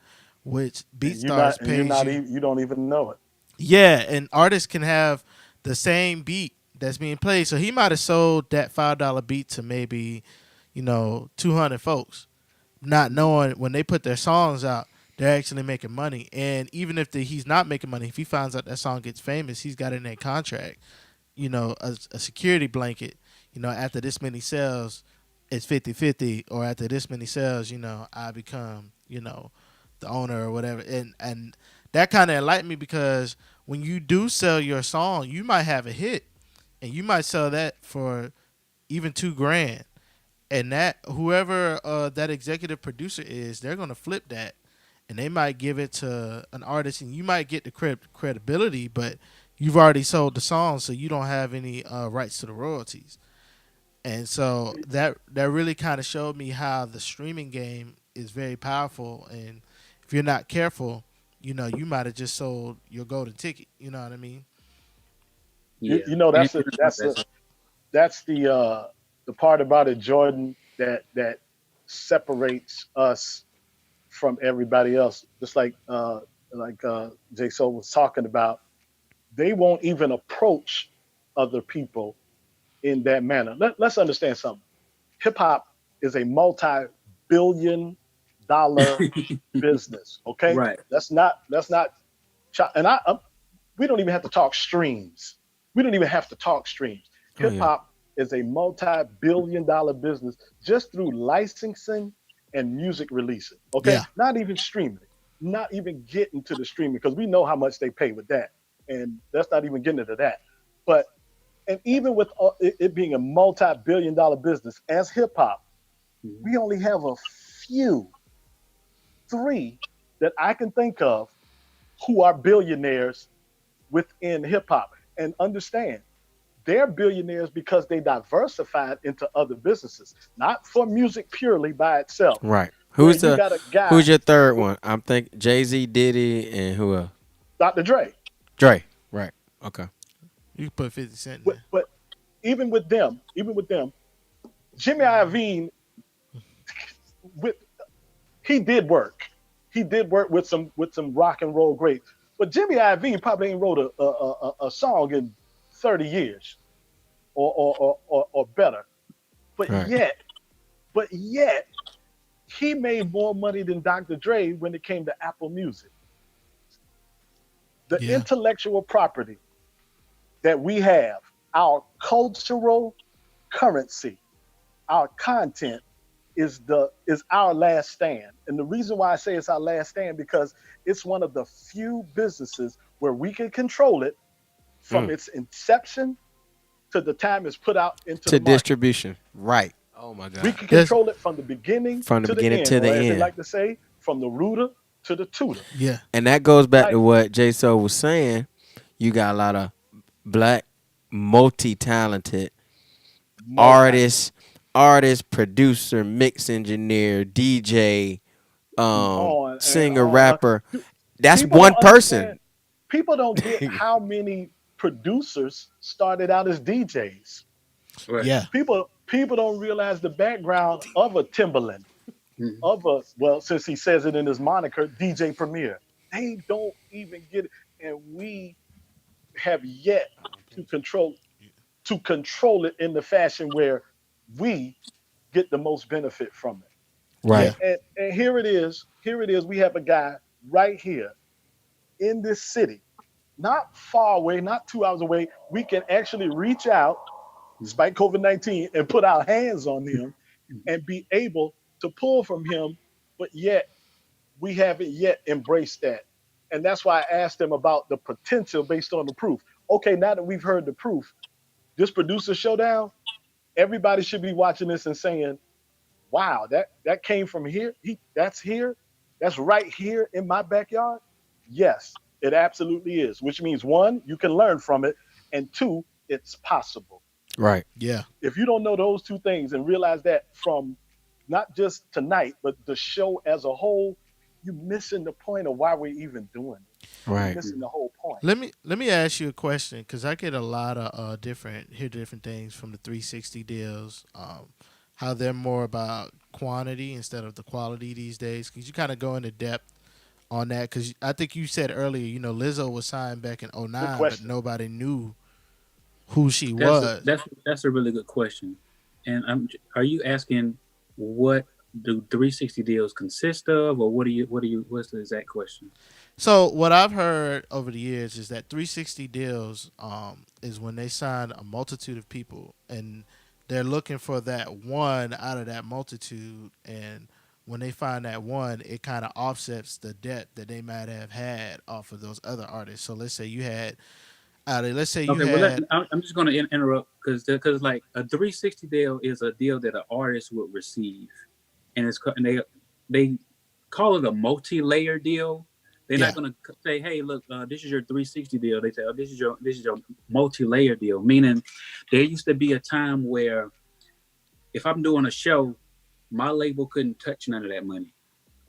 which and you're not BeatStars and you're pays not you. even you don't even know it. Yeah, and artists can have the same beat that's being played. So he might have sold that $5 beat to maybe, 200 folks, not knowing when they put their songs out, they're actually making money. And even if he's not making money, if he finds out that song gets famous, he's got in that contract, a security blanket. After this many sales, it's 50-50, or after this many sales, I become, the owner or whatever. And that kind of enlightened me, because when you do sell your song, you might have a hit, and you might sell that for even $2,000, and that whoever that executive producer is, they're gonna flip that, and they might give it to an artist, and you might get the credibility, but you've already sold the song, so you don't have any rights to the royalties. And so that really kind of showed me how the streaming game is very powerful. And if you're not careful, you might have just sold your golden ticket. You know what I mean? You, Yeah, you know and that's the part about it, Jordan, that separates us from everybody else. Just like Jay So was talking about, they won't even approach other people in that manner. Let's understand something. Hip hop is a multi-billion-dollar business. Okay, right. let's not. And we don't even have to talk streams. We don't even have to talk streams. Oh Hip yeah. hop is a multi-billion-dollar business just through licensing and music releasing. Okay, Yeah. not even streaming, not even getting to the streaming because we know how much they pay with that, and that's not even getting into that. But and even with it being a multi-billion-dollar business as hip hop, Mhm. we only have a few, three that I can think of who are billionaires within hip hop. And understand, they're billionaires because they diversified into other businesses, not for music purely by itself. Right. Where Who's you the got a guy, who's your third one? I'm thinking Jay-Z, Diddy, and who else? Dr. Dre, Dre. Right. Okay. You can put 50 Cent in but even with them, Jimmy Iovine, with he did work. He did work with some rock and roll greats. But Jimmy Iovine probably ain't wrote a song in 30 years or better. But Right. yet, but yet, he made more money than Dr. Dre when it came to Apple Music. The there. Yeah. intellectual property that we have, our cultural currency, our content is our last stand. And the reason why I say it's our last stand because it's one of the few businesses where we can control it from Mm. its inception to the time it's put out into To the market. distribution. Right. Oh my We God. can There's control it from the beginning From the to the beginning end, to the or as they end. like to say, from the rooter to the tutor. Yeah. And that goes back to Like what Jay So was saying. You got a lot of black, multi-talented multi. artists, producer, mix engineer, DJ, Come on, and singer, rapper. That's people one don't person. understand. People don't get how many producers started out as DJs. Right. Yeah. People don't realize the background of a Timberland, Mhm. of a well, since he says it in his moniker, DJ Premier. They don't even get it, and we have yet to control it in the fashion where we get the most benefit from it. Right. Yeah. And here it is. Here it is. We have a guy right here in this city, not far away, not 2 hours away. We can actually reach out, despite COVID-19, and put our hands on him and be able to pull from him, but yet we haven't yet embraced that. And that's why I asked him about the potential based on the proof. Okay, now that we've heard the proof, this producer showdown, everybody should be watching this and saying, wow, that came from here. That's here. That's right here in my backyard. Yes, it absolutely is. Which means one, you can learn from it, and two, it's possible. Right. Yeah. If you don't know those two things and realize that from not just tonight, but the show as a whole, you're missing the point of why we're even doing it. You're Right. missing the whole point. Let me ask you a question because I get a lot of different things from the 360 deals. How they're more about quantity instead of the quality these days. Could you kind of go into depth on that? Because I think you said earlier, Lizzo was signed back in Good '09, but question. nobody knew who she That's a, was. that's a really good question. And are you asking what do 360 deals consist of, or what's the exact question? So what I've heard over the years is that 360 deals is when they sign a multitude of people and they're looking for that one out of that multitude, and when they find that one, it kind of offsets the debt that they might have had off of those other artists. So let's say you had let's say you Okay, well, had I'm just going to interrupt because like a 360 deal is a deal that an artist would receive, and and they call it a multi-layer deal They're not Yeah. gonna say, "Hey, look, this is your 360 deal." They say, "Oh, this is your multi-layer deal." Meaning, there used to be a time where if I'm doing a show, my label couldn't touch none of that money.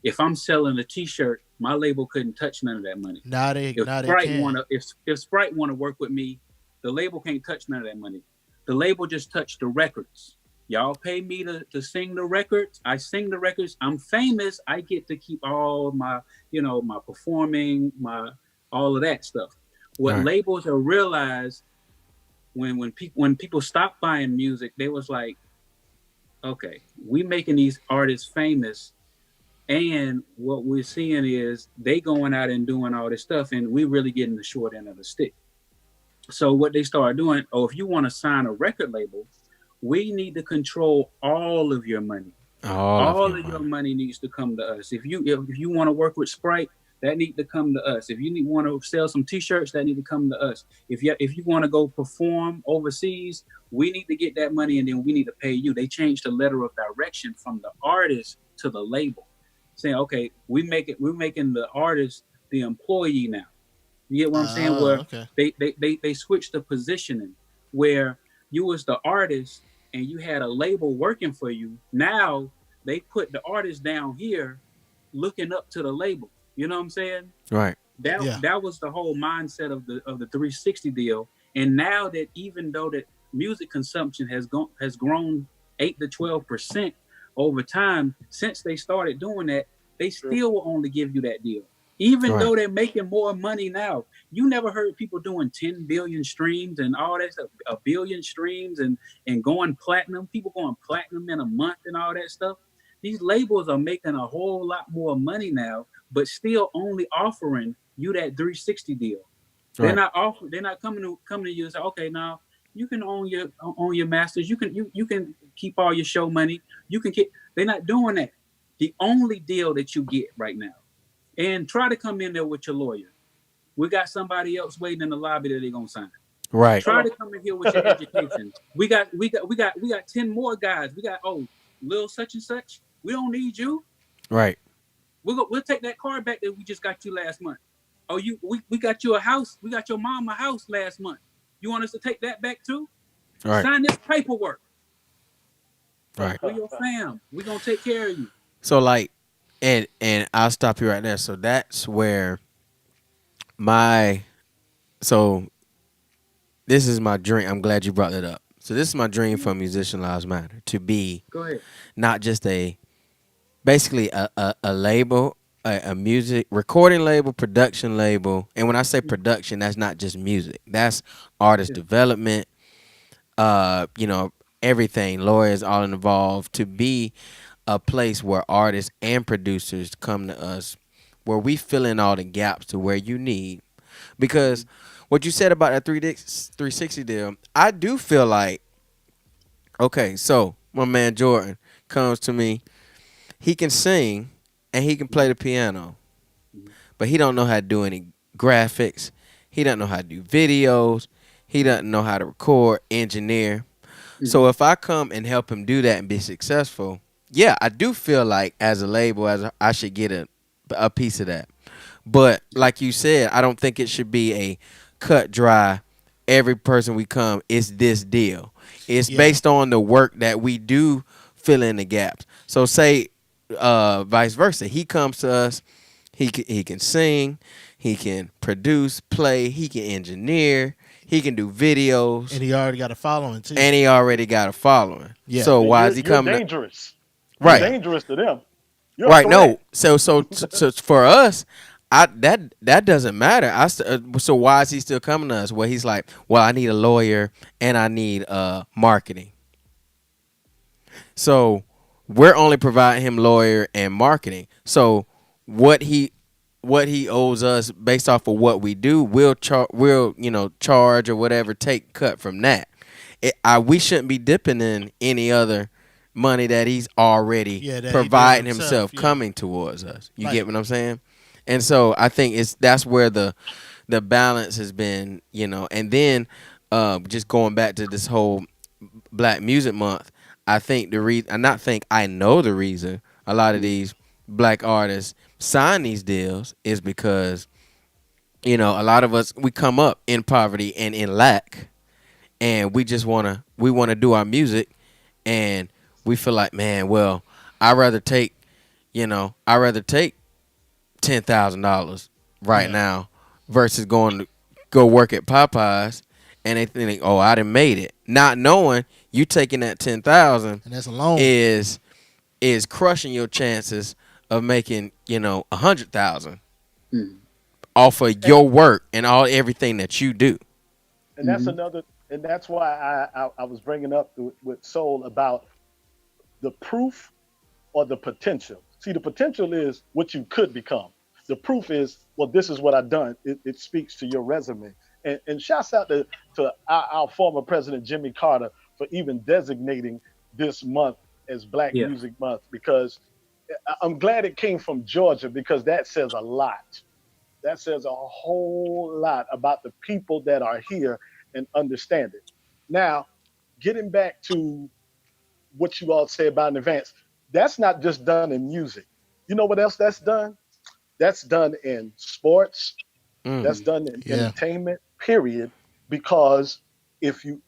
If I'm selling a T-shirt, my label couldn't touch none of that money. If Now they Sprite can. wanna, if Sprite wanna work with me, the label can't touch none of that money. The label just touched the records. Y'all pay me to sing the records. I sing the records. I'm famous. I get to keep all my, my performing, my all of that stuff. What Right. labels have realized when people stopped buying music, they was like, okay, we making these artists famous, and what we're seeing is they going out and doing all this stuff, and we really getting the short end of the stick. So what they started doing, oh, if you want to sign a record label, we need to control all of your money. All of All your of your money. money needs to come to us. If you want to work with Sprite, that need to come to us. If you want to sell some T-shirts, that need to come to us. If you want to go perform overseas, we need to get that money, and then we need to pay you. They changed the letter of direction from the artist to the label, saying, okay, we're making the artist the employee now. You get what I'm saying? Oh, Where okay. they switched the positioning, where you was the artist and you had a label working for you. Now they put the artist down here, looking up to the label. You know what I'm saying? Right. That Yeah. that was the whole mindset of the 360 deal. And now that even though that music consumption has grown 8 to 12% over time since they started doing that, they still will only give you that deal. Even Right. though they're making more money now, you never heard people doing 10 billion streams and all that stuff, a billion streams and going platinum. People going platinum in a month and all that stuff. These labels are making a whole lot more money now, but still only offering you that 360 deal. They're Right. not offering. They're not coming to you and say, okay, now you can own your masters. You can keep all your show money. You can keep. They're not doing that. The only deal that you get right now, and try to come in there with your lawyer. We got somebody else waiting in the lobby that they're gonna sign. Right. Try to come in here with your education. We got 10 more guys. We got, oh, little such and such. We don't need you. Right. We'll take that car back that we just got you last month. Oh, we got you a house. We got your mom a house last month. You want us to take that back too? Right. Sign this paperwork. Right. We're your fam. We're gonna take care of you. So like, and I'll stop you right there. So that's where my so this is my dream. I'm glad you brought that up. So this is my dream for Musician Lives Matter to be Go ahead. not just basically a label, a music recording label, production label. And when I say production, that's not just music. That's artist Yeah. development, you know, everything, lawyers all involved, to be a place where artists and producers come to us, where we fill in all the gaps to where you need. Because what you said about that 360 deal, I do feel like, okay, so my man Jordan comes to me, he can sing and he can play the piano, but he don't know how to do any graphics. He doesn't know how to do videos. He doesn't know how to record, engineer. So if I come and help him do that and be successful, yeah, I do feel like as a label, I should get a piece of that. But like you said, I don't think it should be a cut dry. Every person we come is this deal. It's Yeah. based on the work that we do, fill in the gaps. So say vice versa. He comes to us. He can sing. He can produce, play. He can engineer. He can do videos. And he already got a following too. And he already got a following. Yeah. So And why you're is he you're coming? dangerous. You're Right. dangerous to them. You're a Right. threat. No. So for us, that doesn't matter. So why is he still coming to us? Well, he's like, well, I need a lawyer and I need marketing. So we're only providing him lawyer and marketing. So what he owes us based off of what we do, we'll charge or whatever, take cut from that. We shouldn't be dipping in any other money that he's already Yeah, that he providing built himself, himself, yeah. coming towards us. You Right. get what I'm saying? And so I think that's where the balance has been, and then just going back to this whole Black Music Month, I think I know the reason a lot of these black artists sign these deals is because a lot of us we come up in poverty and in lack, and we wanna do our music, and we feel like, man, well, I rather take I rather take $10,000 right Yeah. now versus going to go work at Popeyes, and they think, oh, I done made it, not knowing you taking that 10,000 And that's alone. is crushing your chances of making 100,000 Mhm. off of And your work and everything that you do. and that's Mhm. another, and that's why I was bringing up with Soul about the proof or the potential. See, the potential is what you could become. The proof is, well, this is what I've done. It speaks to your resume. And shouts out to our former president, Jimmy Carter, for even designating this month as Black Yeah. Music Month, because I'm glad it came from Georgia, because that says a lot. That says a whole lot about the people that are here and understand it. Now, getting back to what you all say about an advance, that's not just done in music. You know what else that's done? That's done in sports. Mm. That's Mhm. done in Yeah. entertainment. Period. Because if you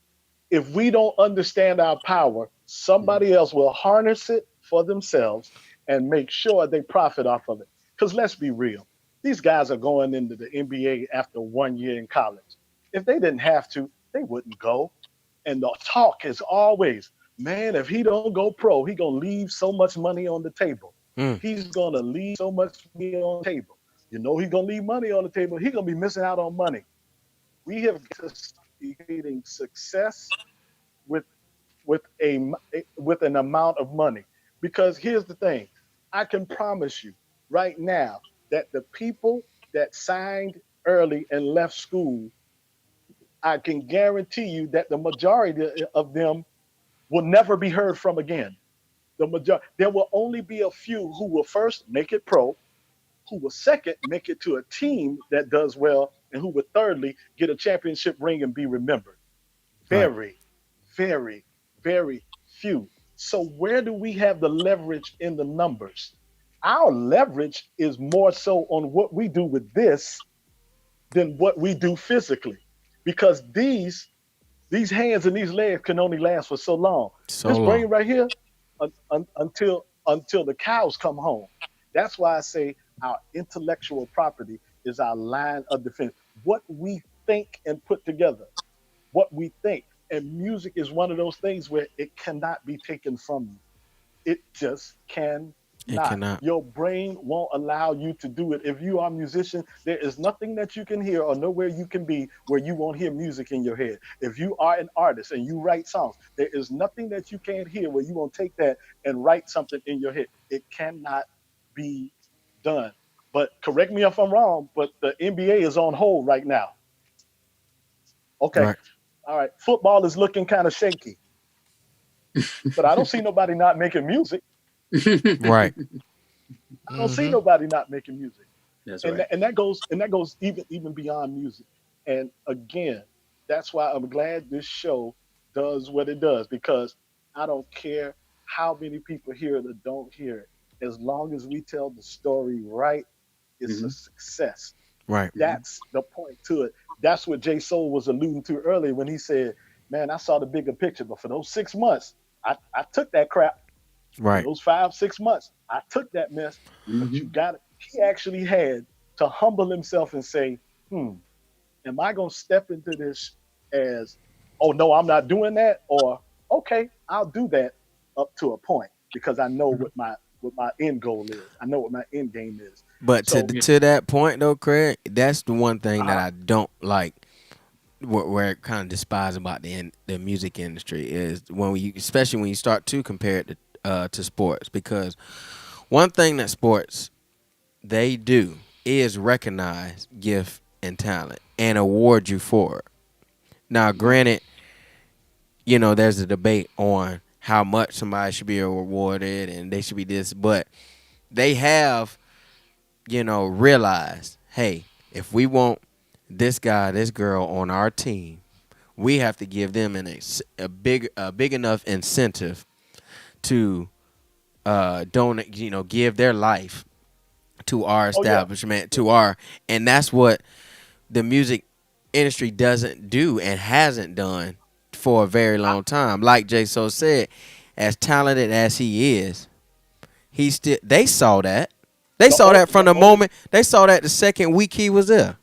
if we don't understand our power, Mhm. somebody else will harness it for themselves and make sure they profit off of it. Because let's be real, these guys are going into the NBA after 1 year in college. If they didn't have to, they wouldn't go. And the talk is always, man, if he don't go pro, he gonna leave so much money on the table. Mm. He's gonna leave so much money on the table. You know he's gonna leave money on the table. He's gonna be missing out on money. We have to stop equating success with with with an amount of money. Because here's the thing, I can promise you right now that the people that signed early and left school, I can guarantee you that the majority of them will never be heard from again. There will only be a few who will first make it pro, who will second make it to a team that does well, and who will thirdly get a championship ring and be remembered. Right. Very, very, very few. So where do we have the leverage in the numbers? Our leverage is more so on what we do with this than what we do physically, because these hands and these legs can only last for so long. So This brain long. right here, until the cows come home. That's why I say our intellectual property is our line of defense. What we think and put together, what we think. And music is one of those things where it cannot be taken from you. It just It cannot. cannot. Your brain won't allow you to do it. If you are a musician, there is nothing that you can hear or nowhere you can be where you won't hear music in your head. If you are an artist and you write songs, there is nothing that you can't hear where you won't take that and write something in your head. It cannot be done. But correct me if I'm wrong, but the NBA is on hold right now. Okay. Right. All right. Football is looking kind of shaky, but I don't see nobody not making music. Right. I don't see Mm-hmm. nobody not making music. That's and right. that goes even beyond music. And again, that's why I'm glad this show does what it does, because I don't care how many people hear it or don't hear it. As long as we tell the story right, it's a Mhm. success. Right. Mhm. That's the point to it. That's what Jay Soul was alluding to earlier when he said, "Man, I saw the bigger picture, but for those 6 months, I took that crap. For Right. those 5 6 months, I took that mess." But you Mhm. got it. He actually had to humble himself and say, "Hmm, am I going to step into this as, oh no, I'm not doing that, or okay, I'll do that up to a point because I know Mhm. what my end goal is. I know what my end game is." But to So, Yeah. to that point though, Craig, that's the one thing that uh, I don't like. Where it kind of despise about the music industry is when we, especially when you start to compare it to sports, because one thing that sports they do is recognize gift and talent and award you for it. Now, Mhm. granted, there's a debate on how much somebody should be rewarded and they should be this, but they have, realized, hey, if we want this guy, this girl on our team, we have to give them a big enough incentive to donate, give their life to our Oh yeah. establishment, to our, and that's what the music industry doesn't do and hasn't done for a very I, long time. Like J So said, as talented as he is, he still they saw that. They saw that from the the only moment they saw that the second week he was there.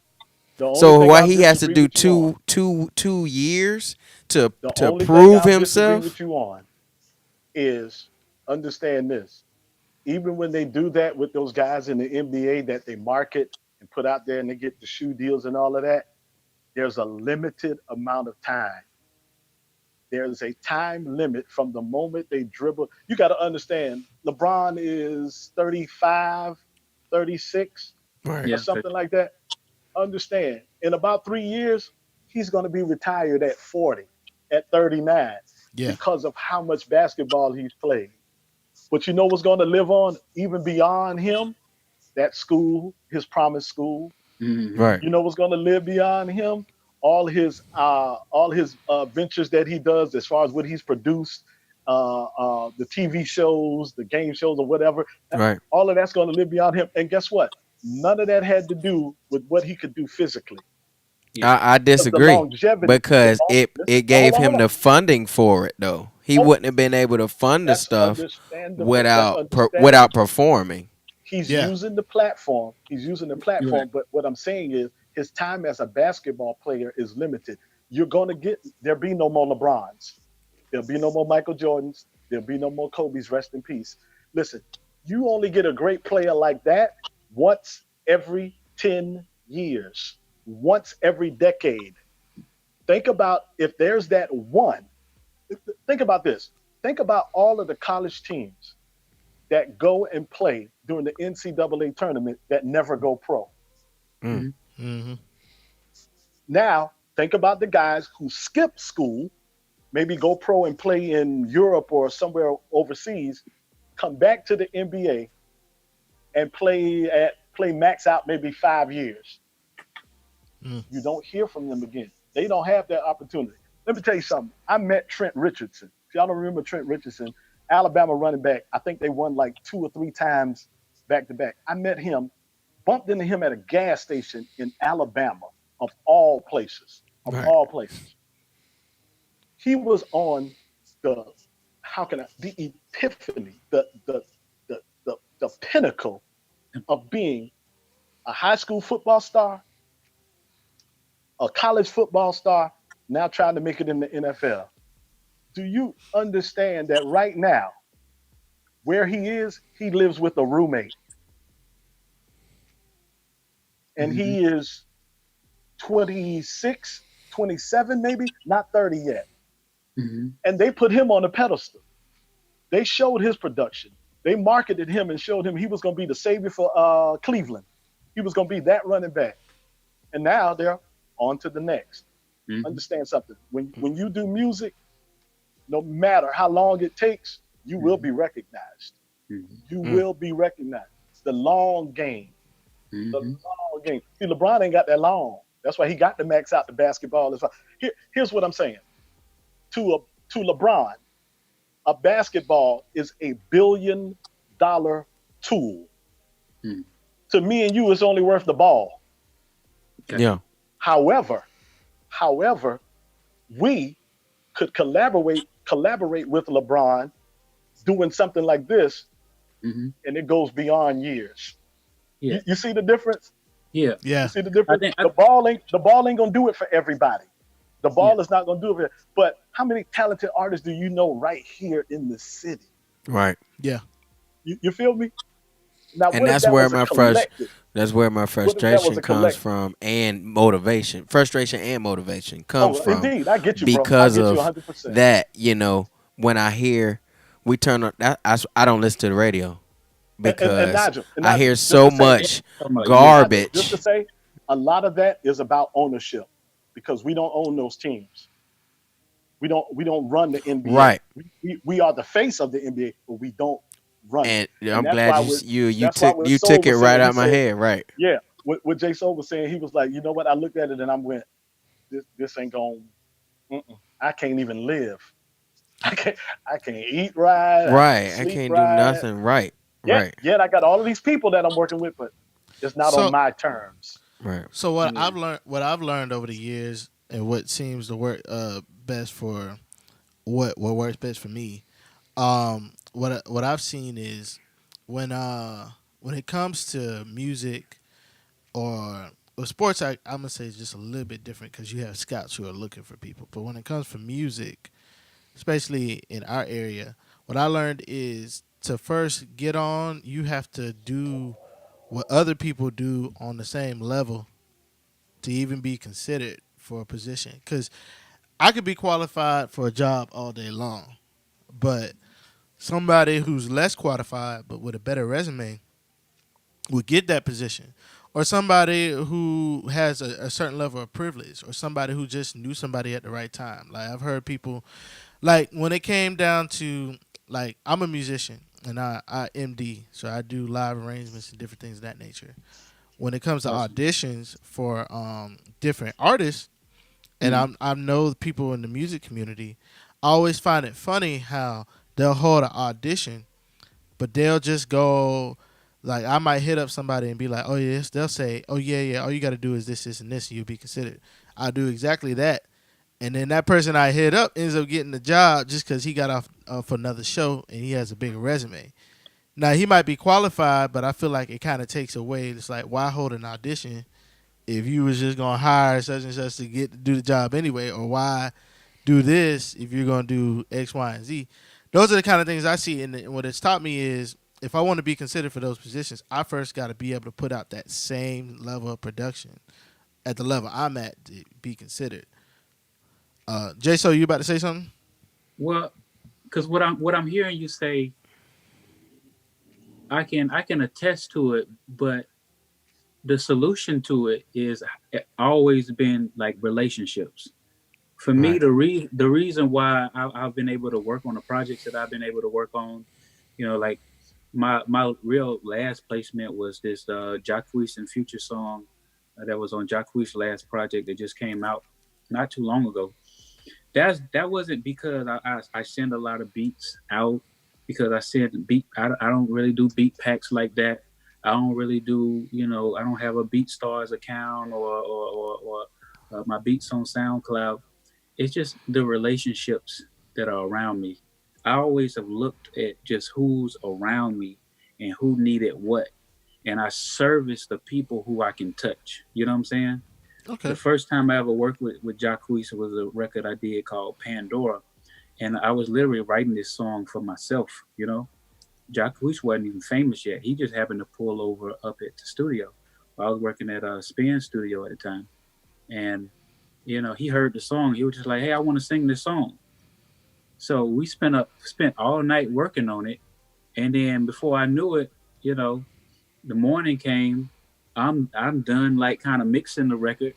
the only So thing why I'll he has to disagree do with you on, two years to the to only thing prove I'll disagree himself? with you on is understand this. Even when they do that with those guys in the NBA that they market and put out there and they get the shoe deals and all of that, there's a limited amount of time. There's a time limit from the moment they dribble. You got to understand, LeBron is 35, 36, Right. or Yeah. something like that. Understand, in about 3 years, he's going to be retired at 40, at 39, Yeah. because of how much basketball he's played. But you know what's going to live on even beyond him? That school, his promised school. Mm-hmm. Right. You know what's going to live beyond him? All his ventures that he does, as far as what he's produced, the TV shows, the game shows, or whatever. Right. All of that's going to live beyond him. And guess what? None of that had to do with what he could do physically. Yeah. I Because the disagree longevity, because listen, it now hold gave on, hold him on. the funding for it though. He Oh, wouldn't have been able to fund the that's stuff understandable. That's without understandable. performing. He's Yeah. using the platform. He's using the You're right. platform. But what I'm saying is his time as a basketball player is limited. You're going to get, there'll be no more LeBrons. There'll be no more Michael Jordans. There'll be no more Kobe's, rest in peace. Listen, you only get a great player like that once every 10 years, once every decade. Think about if there's that one. Think about this. Think about all of the college teams that go and play during the NCAA tournament that never go pro. Mm. Mm-hmm. Mm-hmm. Now, think about the guys who skip school, maybe go pro and play in Europe or somewhere overseas, come back to the NBA and play max out maybe 5 years. Mm. You don't hear from them again. They don't have that opportunity. Let me tell you something. I met Trent Richardson. If y'all don't remember Trent Richardson, Alabama running back. I think they won like 2 or 3 times back to back. I met him, bumped into him at a gas station in Alabama, of all places. Of Right. all places. He was on the the epiphany, the pinnacle of being a high school football star, a college football star, now trying to make it in the NFL. Do you understand that right now, where he is, he lives with a roommate and Mm-hmm. he is 26, 27, maybe, not 30 yet. Mm-hmm. And they put him on a pedestal. They showed his production. They marketed him and showed him he was going to be the savior for Cleveland. He was going to be that running back. And now they're on to the next. Mm-hmm. Understand something. When you do music, no matter how long it takes, you will Mm-hmm. be recognized. Mm-hmm. You Mm. will be recognized. The long game. The Mm-hmm. long game. See, LeBron ain't got that long. That's why he got to max out the basketball. Here's what I'm saying. To to LeBron, a basketball is $1 billion tool. Mm-hmm. To me and you, it's only worth the ball. Okay. Yeah. However, however, we could collaborate with LeBron doing something like this, Mm-hmm. and it goes beyond years. Yeah. You see the difference? Yeah. You Yeah. see the I difference? think. The ball ain't gonna do it for everybody. The Yeah. ball is not gonna do it for, but how many talented artists do you know right here in the city? Right. Yeah. You feel me? Now, And what if that was a collective? that's where my What if that was frustration a comes collective? from and motivation. Frustration and motivation comes Oh, from indeed, I get you, bro. I because get you of 100%. that, when I hear we turn on that I don't listen to the radio And because Nigel, I hear just so to say, Yeah. much Talking about you. Nigel, just to garbage. say, a lot of that is about ownership because we don't own those teams. We don't run the NBA. Right. We are the face of the NBA, but we don't run it. And And I'm glad you that's why took what you Soul took it was right saying. He out my said, head, right. yeah, what Jay Soul was saying, he was like, you know what? I looked at it and I went, this ain't going. I can't even live. I can't I can't eat right. I can't Right. I sleep can't do right. nothing right. Yet, Right. yet I got all of these people that I'm working with, but it's not on So my terms. Right. so Yeah. what I've learned over the years, and what seems to work best for what works best for me. What I've seen is when it comes to music or sports, I'm gonna say it's just a little bit different because you have scouts who are looking for people. But when it comes for music, especially in our area, what I learned is to first get on, you have to do what other people do on the same level to even be considered for a position. Because I could be qualified for a job all day long, but somebody who's less qualified but with a better resume would get that position. Or somebody who has a certain level of privilege, or somebody who just knew somebody at the right time. Like I've heard people, like when it came down to, like, I'm a musician and I MD, so I do live arrangements and different things of that nature. When it comes to Awesome. auditions for different artists, and Mm. I know people in the music community, I always find it funny how they'll hold an audition, but they'll just go, like, I might hit up somebody and be like, oh yes, they'll say, oh yeah, yeah, all you got to do is this and this, and you'll be considered. I do exactly that, and then that person I hit up ends up getting the job just because he got off another show and he has a bigger resume. Now he might be qualified, but I feel like it kind of takes away. It's like, why hold an audition if you was just gonna hire such and such to get to do the job anyway, or why do this if you're gonna do X, Y, and Z? Those are the kind of things I see, and what it's taught me is if I want to be considered for those positions, I first got to be able to put out that same level of production at the level I'm at to be considered. Jay, so you about to say something? Well, because what I'm hearing you say, I can attest to it, but the solution to it is always been like relationships. For me, Right. the reason why I've been able to work on the projects that I've been able to work on, like my real last placement was this Jacquees and Future song that was on Jacquees' last project that just came out not too long ago. That wasn't because I send a lot of beats out, because I send beat I don't really do beat packs like that. I don't really do, I don't have a BeatStars account or my beats on SoundCloud. It's just the relationships that are around me. I always have looked at just who's around me and who needed what, and I service the people who I can touch. You know what I'm saying? The Okay. first time I ever worked with Jacques was a record I did called Pandora, and I was literally writing this song for myself. Jacques wasn't even famous yet. He just happened to pull over up at the studio. I was working at a Spin studio at the time, and he heard the song. He was just like, "Hey, I want to sing this song." So we spent all night working on it, and then before I knew it, you know, the morning came. I'm done, like kind of mixing the record.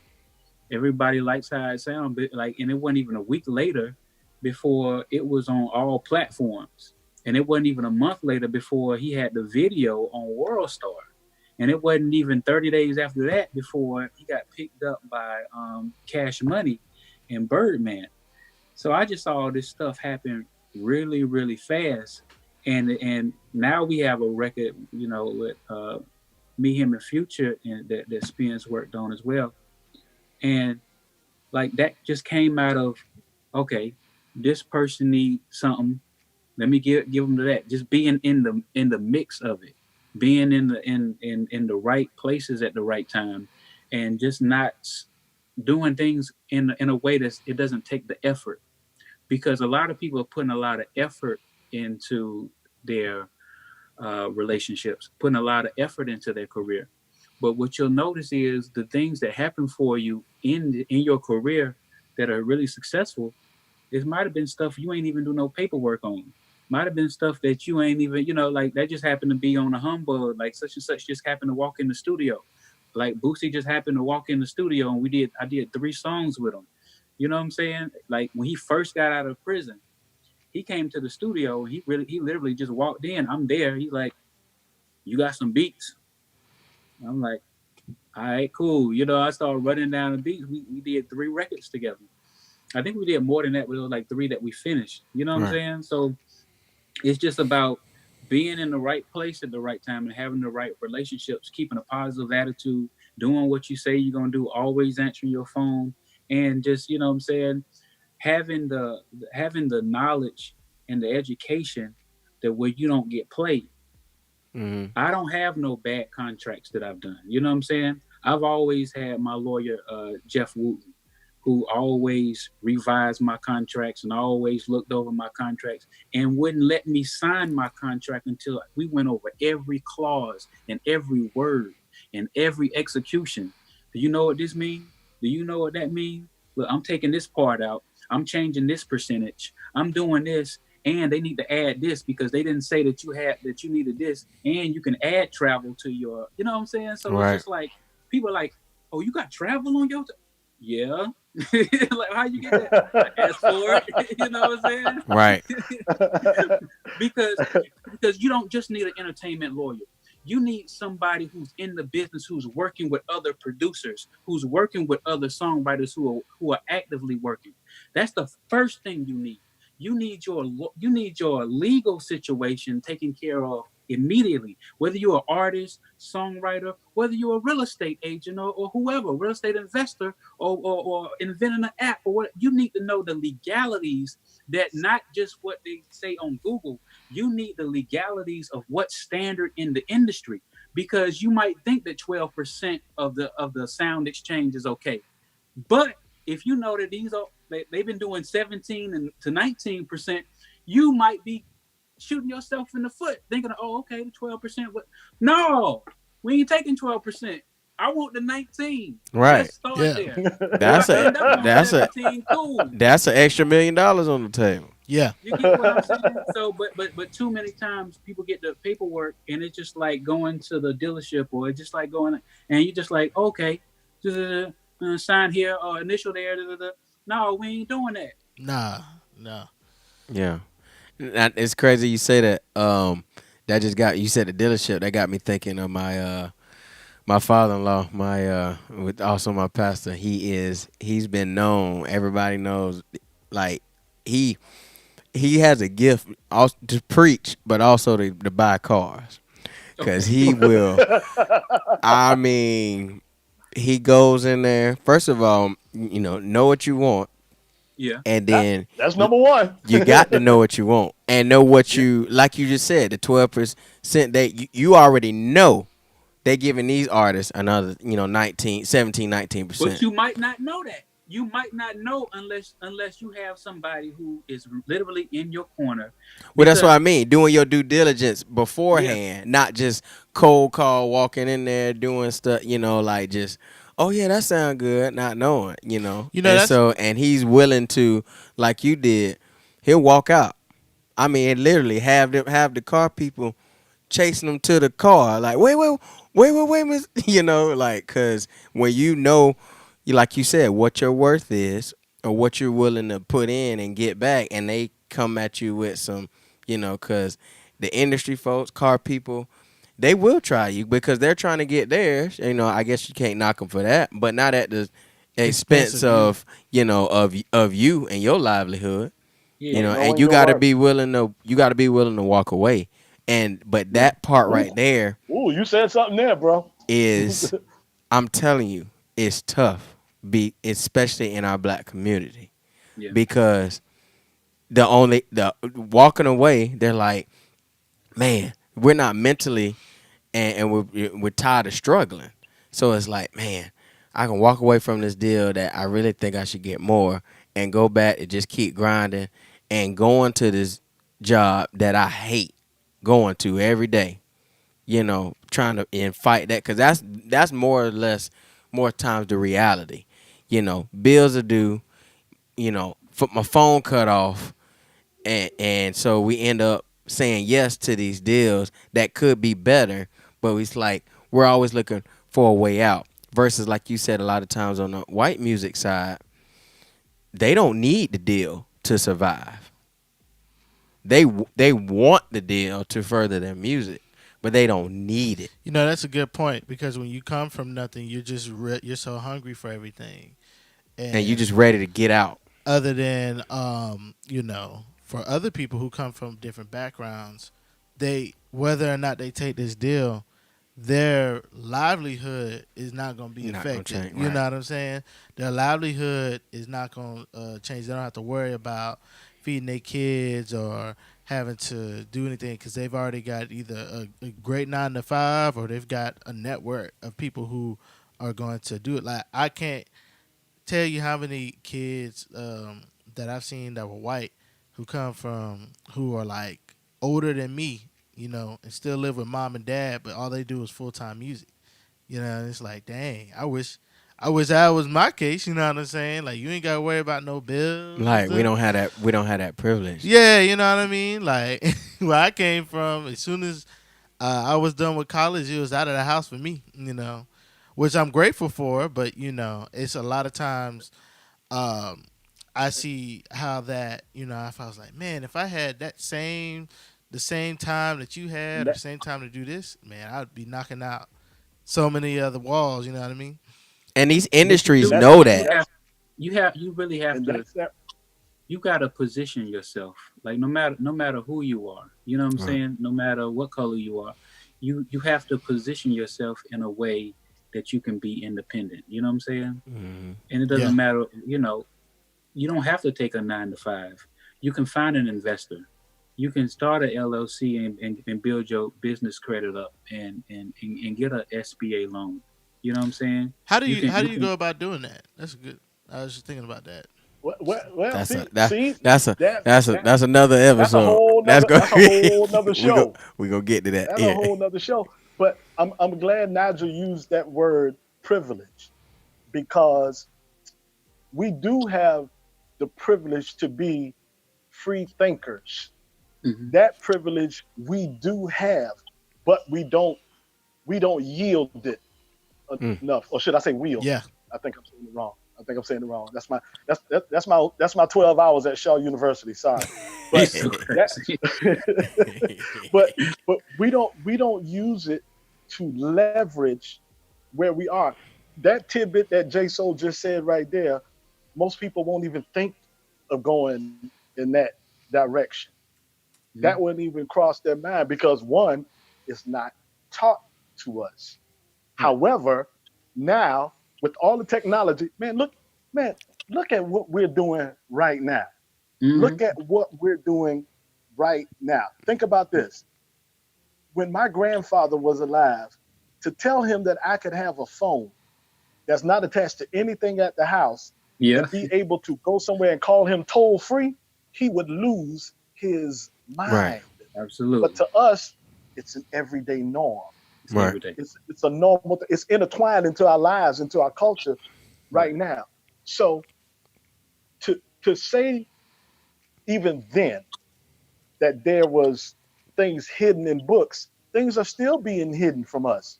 Everybody likes how it sounds, but like, and it wasn't even a week later before it was on all platforms, and it wasn't even a month later before he had the video on World Star, and it wasn't even 30 days after that before he got picked up by Cash Money and Birdman. So I just saw this stuff happen really, really fast, and now we have a record, with me, him, and Future, and that Spins worked on as well, and like that just came out of, okay, this person needs something. Let me give them to that. Just being in the mix of it, being in the right places at the right time, and just not doing things in a way that it doesn't take the effort, because a lot of people are putting a lot of effort into their relationships, putting a lot of effort into their career. But what you'll notice is the things that happen for you in your career that are really successful. It might have been stuff you ain't even do no paperwork on. Might have been stuff that you ain't even, like that just happened to be on a humbug. Like such and such just happened to walk in the studio. Like Boosie just happened to walk in the studio, and I did 3 songs with him. You know what I'm saying? Like when he first got out of prison, he came to the studio. He literally just walked in. I'm there. He's like, "You got some beats?" I'm like, "All right, cool." I started running down the beats. We did 3 records together. I think we did more than that, but it was like 3 that we finished. You know what I'm Right. saying? So it's just about being in the right place at the right time and having the right relationships, keeping a positive attitude, doing what you say you're gonna do, always answering your phone, and just you know what I'm saying, having the knowledge and the education that where you don't get played. Hmm. I don't have no bad contracts that I've done. You know what I'm saying? I've always had my lawyer, Jeff Wooten, who always revised my contracts and always looked over my contracts and wouldn't let me sign my contract until we went over every clause and every word and every execution. Do you know what this means? Do you know what that means? Look, I'm taking this part out. I'm changing this percentage. I'm doing this, and they need to add this because they didn't say that you needed this, and you can add travel to your, you know what I'm saying? So it's Right. just like people are like, oh, you got travel on your, yeah. Like how you get that? I asked for it. You know what I'm Right. saying? because you don't just need an entertainment lawyer. You need somebody who's in the business, who's working with other producers, who's working with other songwriters who are actively working. That's the first thing you need. You need your legal situation taken care of immediately. Whether you're an artist, songwriter, whether you're a real estate agent or whoever, real estate investor or inventing an app or what, you need to know the legalities, that not just what they say on Google. You need the legalities of what's standard in the industry, because you might think that 12% of the sound exchange is okay, but if you know that they've been doing 17 and to 19%, you might be shooting yourself in the foot, thinking, oh, okay, the 12%. What? No, we ain't taking 12%. I want the 19. Right. Let's start Yeah. there. If I That's a end up on that's a 17, cool. that's an extra $1 million on the table. Yeah. You get what I'm saying? So, but too many times people get the paperwork and it's just like going to the dealership, or it's just like going and you just like, okay, sign here or initial there. No, we ain't doing that. Nah. No. Yeah. It's crazy you say that. That just got you said the dealership. That got me thinking of my father-in-law, my with also my pastor. He's been known. Everybody knows, like he he has a gift also to preach, but also to buy cars. Cause Okay. he will. I mean, he goes in there. First of all, know what you want, Yeah. and That, then that's number one. you got to know what you want and know what Yeah. you like. You just said the 12%. You already know they giving these artists another 19, 17, 19%. But you might not know that. You might not know unless you have somebody who is literally in your corner. Well, that's what Because I mean. Doing your due diligence yeah, beforehand, not just cold call walking in there doing stuff, like just, oh yeah, that sound good, not knowing. You know And that's so, and he's willing to, like you did, he'll walk out. I mean, literally have the car people chasing them to the car, like wait, miss, like, cause when like you said, what your worth is or what you're willing to put in and get back, and they come at you with some, cause the industry folks, car people, they will try you because they're trying to get theirs. I guess you can't knock them for that, but not at the expense expensive. You. of of you and your livelihood. yeah, And Knowing your worth. you gotta be willing to walk away. But yeah, that part Ooh, right there ooh, you said something there, bro. is, I'm telling you, it's tough. Especially in our black community, yeah, because the walking away, they're like, man, we're not mentally, and we're tired of struggling. So it's like, man, I can walk away from this deal that I really think I should get more, and go back and just keep grinding and going to this job that I hate going to every day. Trying to and fight that, because that's more or less more times the reality. Bills are due. My phone cut off, and so we end up saying yes to these deals that could be better, but it's like we're always looking for a way out. Versus, like you said, a lot of times on the white music side, they don't need the deal to survive. They want the deal to further their music, but they don't need it. That's a good point, because when you come from nothing, you're just you're so hungry for everything, And you and just ready to get out. other than for other people who come from different backgrounds, they whether or not they take this deal, their livelihood is not going to be Not gonna affected. change, You right? know what I'm saying? Their livelihood is not going to change. They don't have to worry about feeding their kids or having to do anything because they've already got either a great 9 to 5 or they've got a network of people who are going to do it. Like I can't tell you how many kids that I've seen that were white who are like older than me, you know, and still live with mom and dad, but all they do is full time music. You know, and it's like, dang, I wish that was my case. You know what I'm saying? Like, you ain't got to worry about no bills. Like we don't have that privilege. Yeah, you know what I mean. Like, where I came from, as soon as I was done with college, it was out of the house for me. You know, which I'm grateful for. But you know, it's a lot of times um, I see how that, you know, if I was like, man, if I had the same time that you had, or And the same time to do this, man, I'd be knocking out so many other walls. You know what I mean? And these But you industries do, that's know you that. have, that's you really have and to, that's that. you got to position yourself. Like no matter who you are, you know what I'm Right. saying? No matter what color you are, you have to position yourself in a way that you can be independent. You know what I'm saying? Mhm. And it Yeah. doesn't matter, you don't have to take a 9 to 5. You can find an investor. You can start a LLC and build your business credit up and get a SBA loan. You know what I'm saying? You can How you do you can go about doing that? That's good. I was just thinking about that. Well, That's a see, see that's a that that that's another episode. That's that's a whole nother show. we gonna get to that. That's a Yeah. whole nother show. But I'm glad Nigel used that word privilege because we do have the privilege to be free thinkers. hmm That privilege we do have, but we don't yield it Mm. enough, or should I say wield it? Yeah. I think I'm saying it wrong. I think I'm saying it wrong. That's my 12 hours at Shaw University. Sorry, but He's so that crazy. but we don't use it to leverage where we are. That tidbit that J Soul just said right there, most people won't even think of going in that direction. That Mhm. wouldn't even cross their mind because one, it's not taught to us. Right. However, now with all the technology, man, look at what we're doing right now. hmm Look at what we're doing right now. Think about this. When my grandfather was alive, to tell him that I could have a phone that's not attached to anything at the house Yeah. and be able to go somewhere and call him toll free, he would lose his Right. mind. But Absolutely. to us, it's an everyday norm. It's Right. every day. It's a normal. It's intertwined into our lives, into our culture, right Right. now. So to say even then that there was things hidden in books, things are still being hidden from us.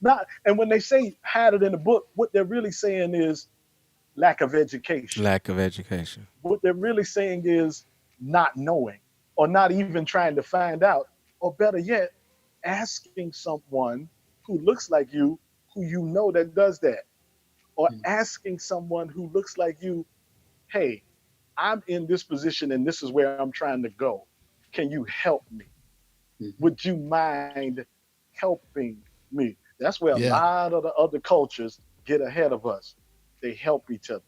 Not. And when they say hide it in a book, what they're really saying is lack of education. Lack of education. What they're really saying is not knowing, or not even trying to find out, or better yet, asking someone who looks like you, who you know that does that, or asking someone who looks like you, hey, I'm in this position and this is where I'm trying to go. Can you help me? Mm-hmm. Would you mind helping me? That's where a Yeah. lot of the other cultures get ahead of us. They help each other.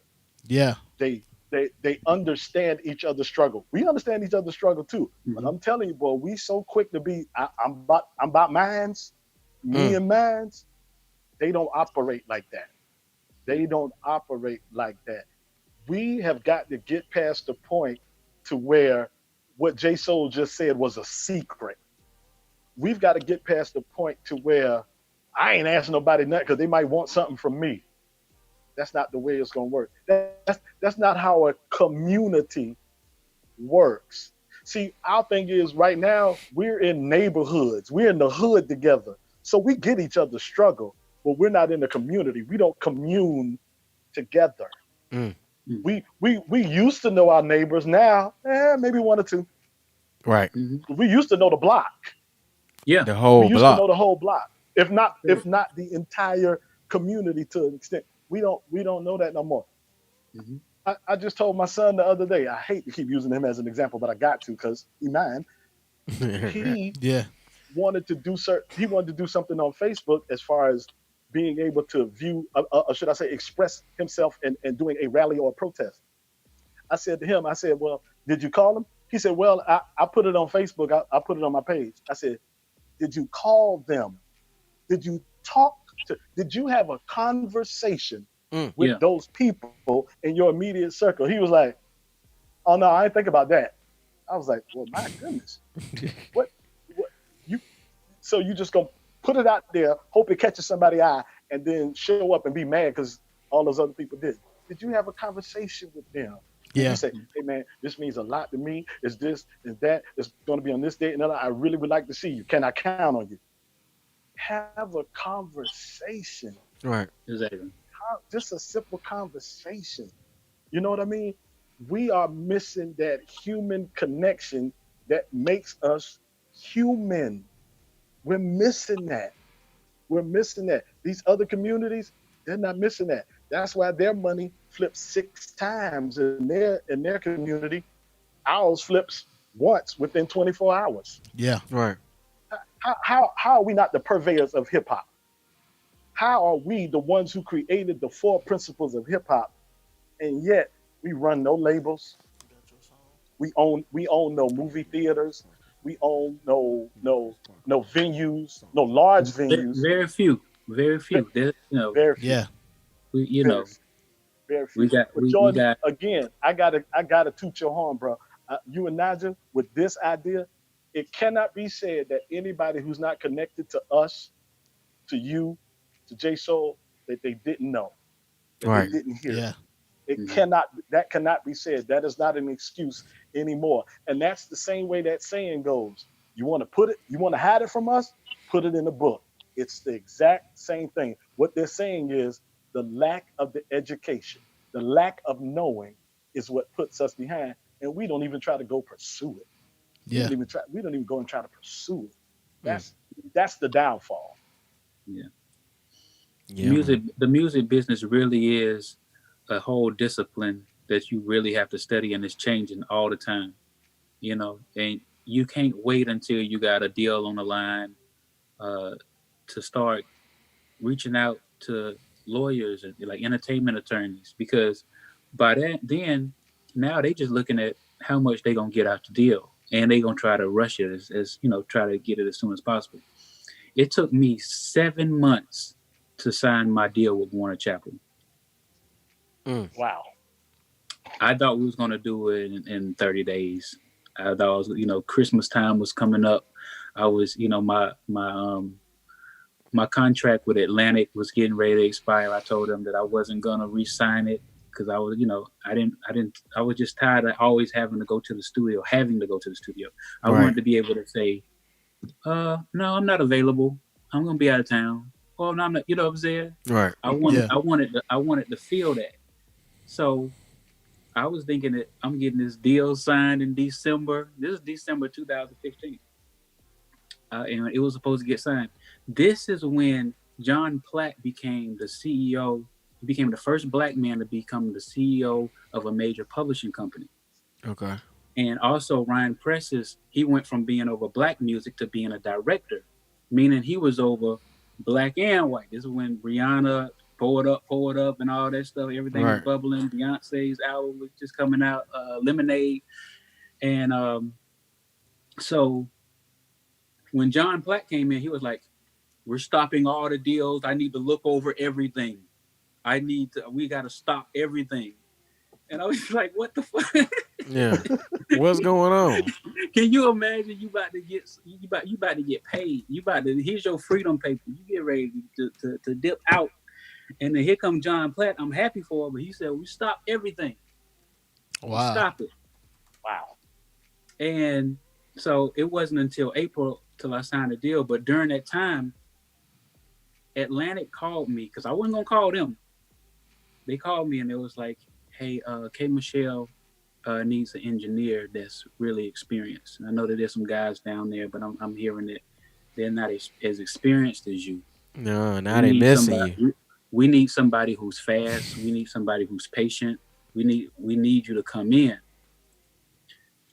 Yeah. They understand each other's struggle. We understand each other's struggle too. But hmm I'm telling you, boy, we so quick to be. I'm about mines, me Mm. and mines. They don't operate like that. They don't operate like that. We have got to get past the point to where what J Soul just said was a secret. We've got to get past the point to where I ain't asking nobody nothing because they might want something from me. That's not the way it's gonna work. That's not how a community works. See, our thing is right now we're in neighborhoods, we're in the hood together, so we get each other's struggle, but we're not in the community. We don't commune together. Mm. We used to know our neighbors. Now, maybe one or two. Right. hmm We used to know the block. Yeah. The We whole used to know block. the whole block, if not True. if not the entire community to an extent. We don't know that no more. hmm I just told my son the other day. I hate to keep using him as an example, but I got to because he mine. Right. He Yeah. he wanted to do something on Facebook as far as being able to view, or should I say, express himself in doing a rally or a protest. I said to him, I said, well, did you call him? He said, well, I put it on Facebook. I put it on my page. I said, did you call them? Did you talk did you have a conversation Mm. with Yeah. those people in your immediate circle? He was like, oh no, I didn't think about that. I was like, well, my goodness, what you, so you just gonna put it out there, hope it catches somebody's eye, and then show up and be mad because all those other people did. Did you have a conversation with them? Did you Yeah. say, hey man, this means a lot to me? Is this, is that, it's going to be on this date? And then I really would like to see you. Can I count on you? Have a conversation. Right. Exactly. Just a simple conversation. You know what I mean? We are missing that human connection that makes us human. We're missing that. We're missing that. These other communities, they're not missing that. That's why their money flips 6 times in their community. Ours flips once within 24 hours. Yeah. Right. How are we not the purveyors of hip hop? How are we the ones who created the four principles of hip hop, and yet we run no labels? We own no movie theaters. We own no venues, no large venues. Very few. Very few. There, Very few. Yeah. we, Very few. Very we few. got But we Jordan, got again, I gotta toot your horn, bro. You and Nigel with this idea, it cannot be said that anybody who's not connected to us, to you, to J Soul, that they didn't know, that they Right. didn't hear. Yeah. It Mhm. cannot be said. That is not an excuse anymore. And that's the same way that saying goes. You want to hide it from us? Put it in a book. It's the exact same thing. What they're saying is the lack of the education, the lack of knowing is what puts us behind. And we don't even try to go pursue it. Yeah. We don't even go and try to pursue it. Mm. That's the downfall. yeah. Yeah. Man. The music business really is a whole discipline that you really have to study, and it's changing all the time. And you can't wait until you got a deal on the line uh, to start reaching out to lawyers and like entertainment attorneys, because by that then now they just looking at how much they gonna get out the deal, and they gonna try to rush it as try to get it as soon as possible. It took me 7 months to sign my deal with Warner Chappell. Mm. Wow. I thought we was gonna do it in 30 days. I thought it was, Christmas time was coming up. I was, my contract with Atlantic was getting ready to expire. I told them that I wasn't gonna re-sign it because I was, I was just tired of always having to go to the studio. I Right. wanted to be able to say, no, I'm not available. I'm gonna be out of town. Well, no, I'm not. You know what I'm saying? Right. Yeah. I wanted to feel that. So I was thinking that I'm getting this deal signed in December. This is December 2015, and it was supposed to get signed. This is when John Platt became the CEO. He became the first black man to become the CEO of a major publishing company. Okay. And also Ryan Presses, he went from being over black music to being a director, meaning he was over black and white. This is when Rihanna Pour It Up, and all that stuff. Everything was Right. bubbling. Beyonce's album was just coming out, Lemonade. And so when John Platt came in, he was like, we're stopping all the deals. I need to look over everything. We got to stop everything. And I was like, what the fuck? Yeah. What's going on? Can you imagine you about to get paid? Here's your freedom paper. You get ready to dip out. And then here comes John Platt. I'm happy for him, but he said, we stop everything. Wow. Stop it. Wow. And so it wasn't until April till I signed a deal. But during that time, Atlantic called me because I wasn't going to call them. They called me and it was like, hey, K. Michelle needs an engineer that's really experienced. And I know that there's some guys down there, but I'm hearing that they're not as experienced as you. No, now they missing you. We need somebody who's fast. We need somebody who's patient. We need you to come in.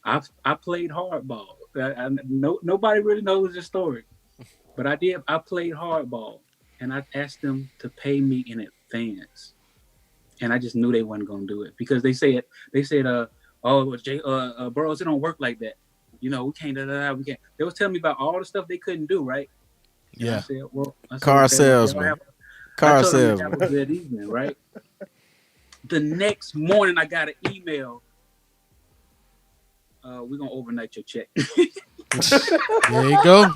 I played hardball. No, nobody really knows the story, but I did. I played hardball, and I asked them to pay me in advance, and I just knew they wasn't gonna do it because they said, oh, Jay, Burroughs, it don't work like that. We can't. We can't. They was telling me about all the stuff they couldn't do, right? And I Yeah. said, well, Car okay, well, y'all salesman. have. I Car told them to have a salesman. good evening, right? The next morning, I got an email. We're gonna overnight your check. There you go.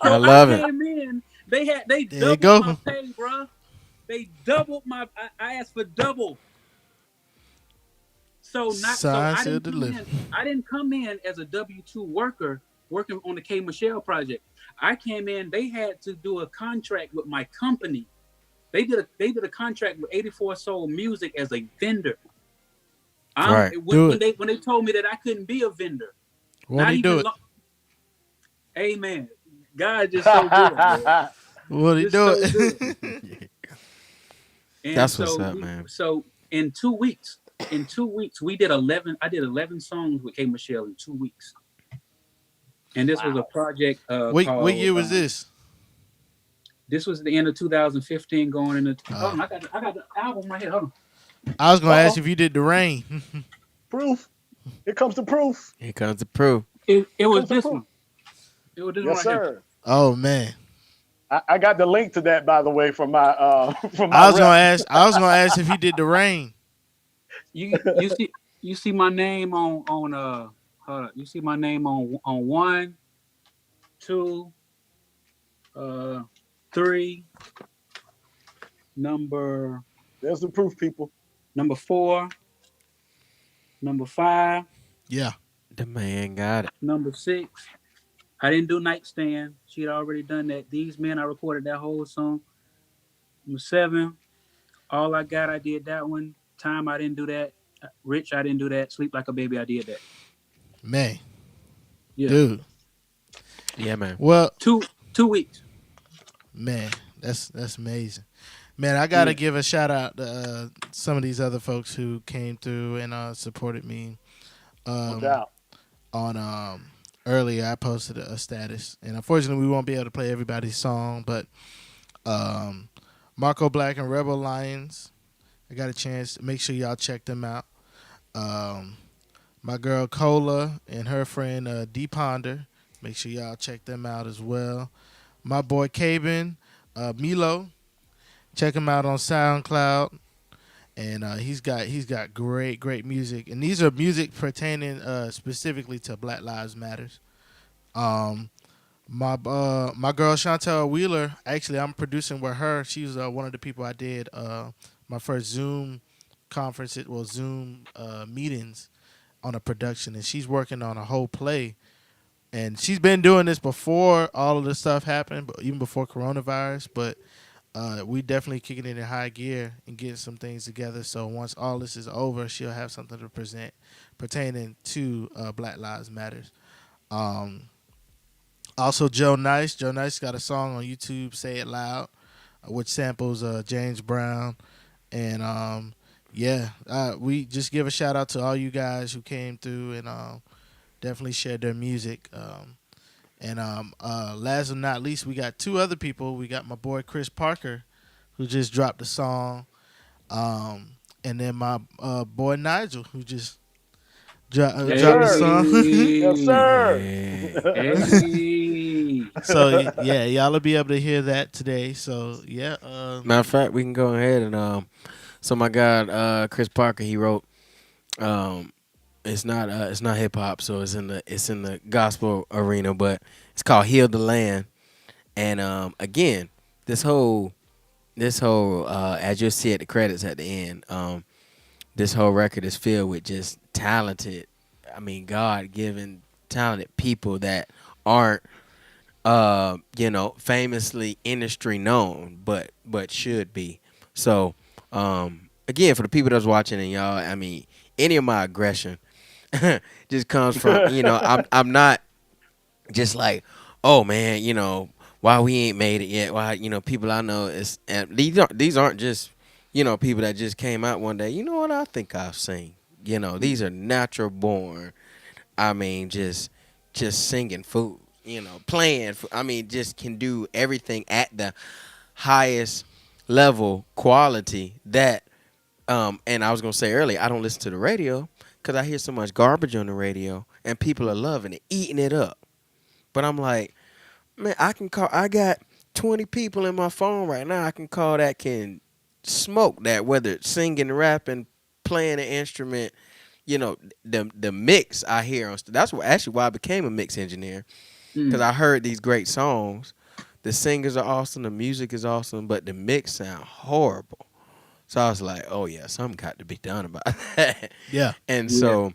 I So I love it. came in. They There you doubled my go. pay, bro. They doubled my. I asked for double. So Sign I seal didn't come deliver. in. I didn't come in as a W-2 worker working on the K Michelle project. I came in. They had to do a contract with my company. They did a contract with 84 Soul Music as a vendor. Right. Do When it. they told me that I couldn't be a vendor. Won't Not he do even it? Amen. God just so good, man. Won't he Just do so good. it? And That's what's so up, man. in 2 weeks, we did 11. I did 11 songs with K Michelle in 2 weeks. And this was a Wow. project What called. year was this? This was the end of 2015, going into. Hold Uh, on, I got the album right here. Hold on. I was gonna Uh ask oh. you if you did the rain. Proof. Here comes the proof. Here comes the proof. It Here was comes the this proof. one. It was this one Yes, right here. sir. Oh man. I got the link to that, by the way, from my from my I was gonna rep. ask. I was gonna ask if he did the rain. You see my name on hold up. You see my name on one, two, uh, three, number There's the proof, people. number four, number five, Yeah. The man got it. number six. I didn't do Nightstand. She had already done that. These Men, I recorded that whole song. Number seven, All I Got, I did that one. Time, I didn't do that. Rich, I didn't do that. Sleep Like a Baby, I did that. Man. Yeah, Dude. Yeah, man. Well, 2 weeks. man, that's amazing. Man, I gotta Yeah. give a shout out to some of these other folks who came through and supported me. No Um, doubt. on earlier, I posted a status, and unfortunately, we won't be able to play everybody's song, but um, Marco Black and Rebel Lions. I got a chance. Make sure y'all check them out. Um, my girl Cola and her friend D Ponder. Make sure y'all check them out as well. My boy Cabin, Milo. Check him out on SoundCloud, and he's got great music, and these are music pertaining specifically to Black Lives Matters. Um, my girl Chantel Wheeler, actually, I'm producing with her. She's one of the people I did my first Zoom conference, Zoom meetings on a production, and she's working on a whole play. And she's been doing this before all of this stuff happened, but even before coronavirus. But we definitely kicking it in high gear and getting some things together. So once all this is over, she'll have something to present pertaining to Black Lives Matters. Um, Also, Joe Nice. Joe Nice got a song on YouTube, "Say It Loud," which samples James Brown. And yeah, we just give a shout out to all you guys who came through and definitely shared their music. And last but not least, we got two other people. We got my boy Chris Parker, who just dropped a song, and then my boy Nigel, who just Yes, dropped a sir. song. Yes, sir. Yeah. Hey. So yeah, y'all will be able to hear that today. So yeah, Matter of fact, we can go ahead and so my guy Chris Parker, he wrote it's not hip hop, so it's in the gospel arena, but it's called Heal the Land. And again, this whole as you'll see at the credits at the end, this whole record is filled with just talented, God given talented people that aren't famously industry known, but should be. So again, for the people that's watching and y'all, any of my aggression just comes from, I'm not just like, oh man, why we ain't made it yet? Why, people I know is, and these aren't just, people that just came out one day. You know what? I think I've seen. these are natural born. I mean, just singing food. Playing. I mean, just can do everything at the highest level quality that. And I was gonna say earlier, I don't listen to the radio because I hear so much garbage on the radio, and people are loving it, eating it up. But I'm like, man, I can call. I got 20 people in my phone right now. I can call that can smoke that, whether it's singing, rapping, playing an instrument. The mix I hear on. That's actually why I became a mix engineer, because I heard these great songs. The singers are awesome, the music is awesome, but the mix sound horrible. So I was like, oh yeah, something got to be done about that. Yeah. And so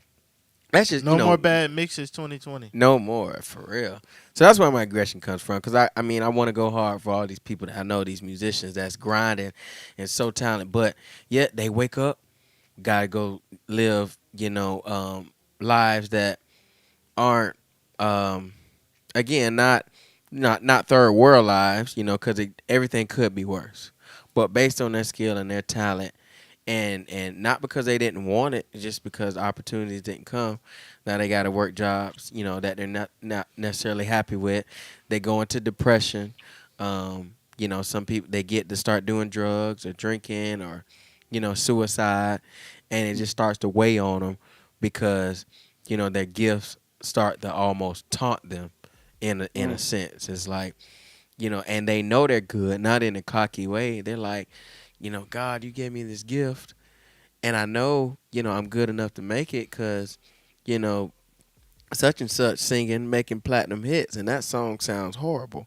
that's just no more bad mixes 2020. No more, for real. So that's where my aggression comes from. Because I mean, I want to go hard for all these people that I know, these musicians that's grinding and so talented. But yet they wake up, gotta go live, lives that aren't, again, not third world lives, because everything could be worse. But based on their skill and their talent, and not because they didn't want it, just because opportunities didn't come. Now they got to work jobs, that they're not necessarily happy with. They go into depression. Some people, they get to start doing drugs or drinking or, suicide, and it just starts to weigh on them because, their gifts start to almost taunt them in a sense. It's like, and they know they're good, not in a cocky way. They're like, God, you gave me this gift, and I know, I'm good enough to make it because, such and such singing, making platinum hits, and that song sounds horrible.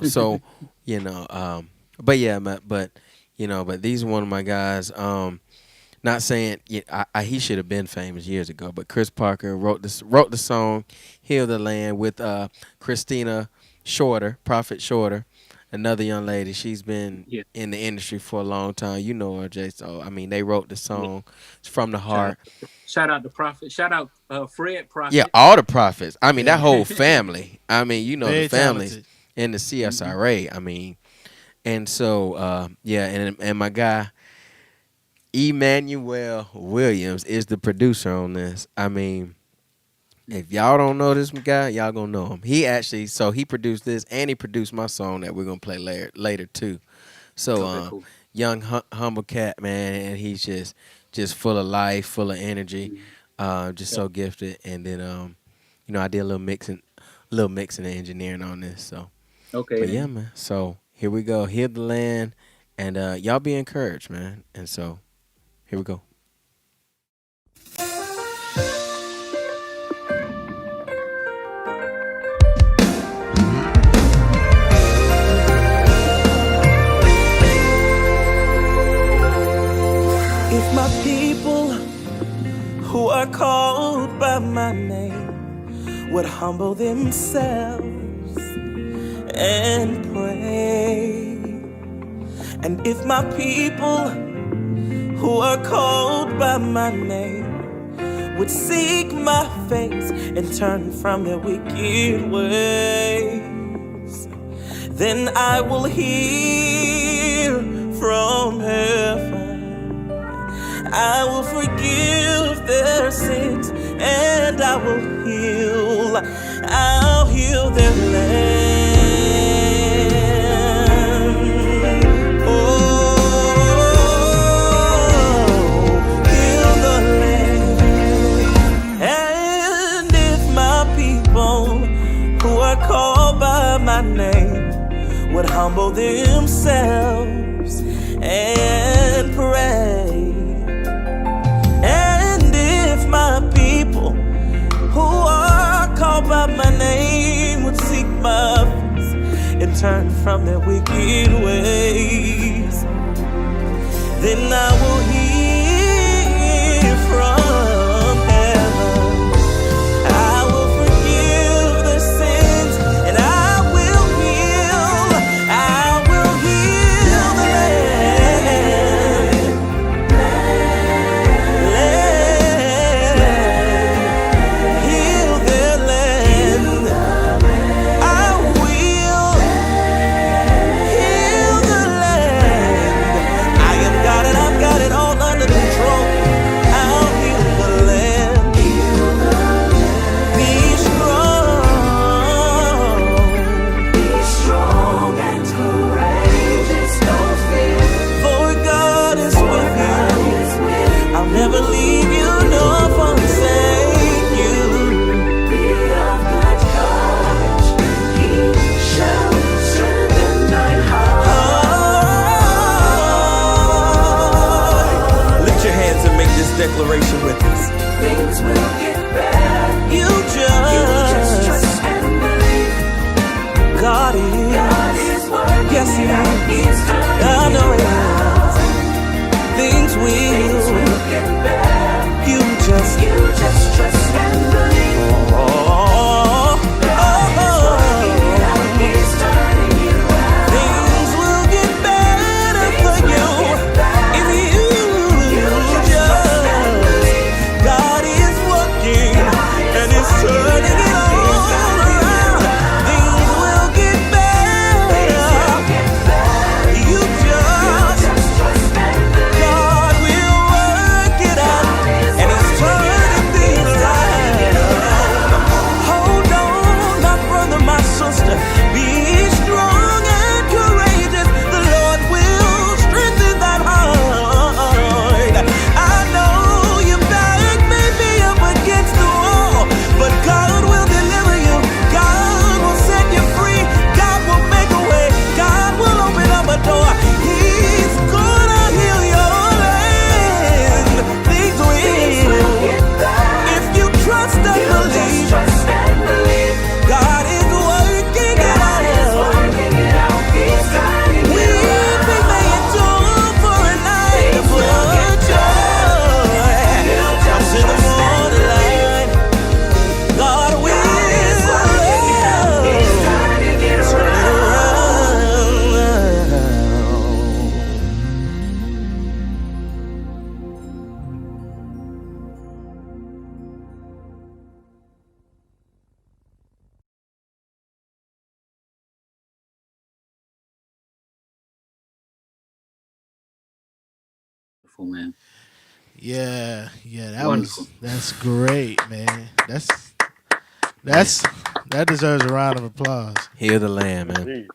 So, but yeah, but these are one of my guys. Not saying he should have been famous years ago, but Chris Parker wrote the song "Heal the Land" with Christina Shorter, Prophet Shorter, another young lady. She's been in the industry for a long time. You know her, Jay. So I mean, they wrote the song. It's from the heart. Shout out to Prophet. Shout out Fred Prophet. Yeah, all the prophets. I mean, that whole family. I mean, Very the families talented. in the CSRA. I mean, and so and my guy Emmanuel Williams is the producer on this. I mean, if y'all don't know this guy, y'all gonna know him. He produced this, and he produced my song that we're gonna play later too. So Cool. young humble cat, man, and he's just full of life, full of energy, just so gifted. And then I did a little mixing and engineering on this. So Okay. but yeah, man. So here we go, Heal the Land, and y'all be encouraged, man. And so here we go. If my people who are called by my name would humble themselves and pray, and if my people who are called by my name would seek my face and turn from their wicked ways, then I will hear from heaven. I will forgive their sins and I will heal. I'll heal their land. Oh, heal the land. And if my people who are called by my name would humble themselves and pray, my people who are called by my name would seek my face and turn from their wicked ways, then I will hear from heaven. I will forgive their sins and I will heal. I will heal the land. wonderful, man. Yeah, yeah, Wonderful. that's great, man. Man, That's that deserves a round of applause. heal the land, man. Indeed.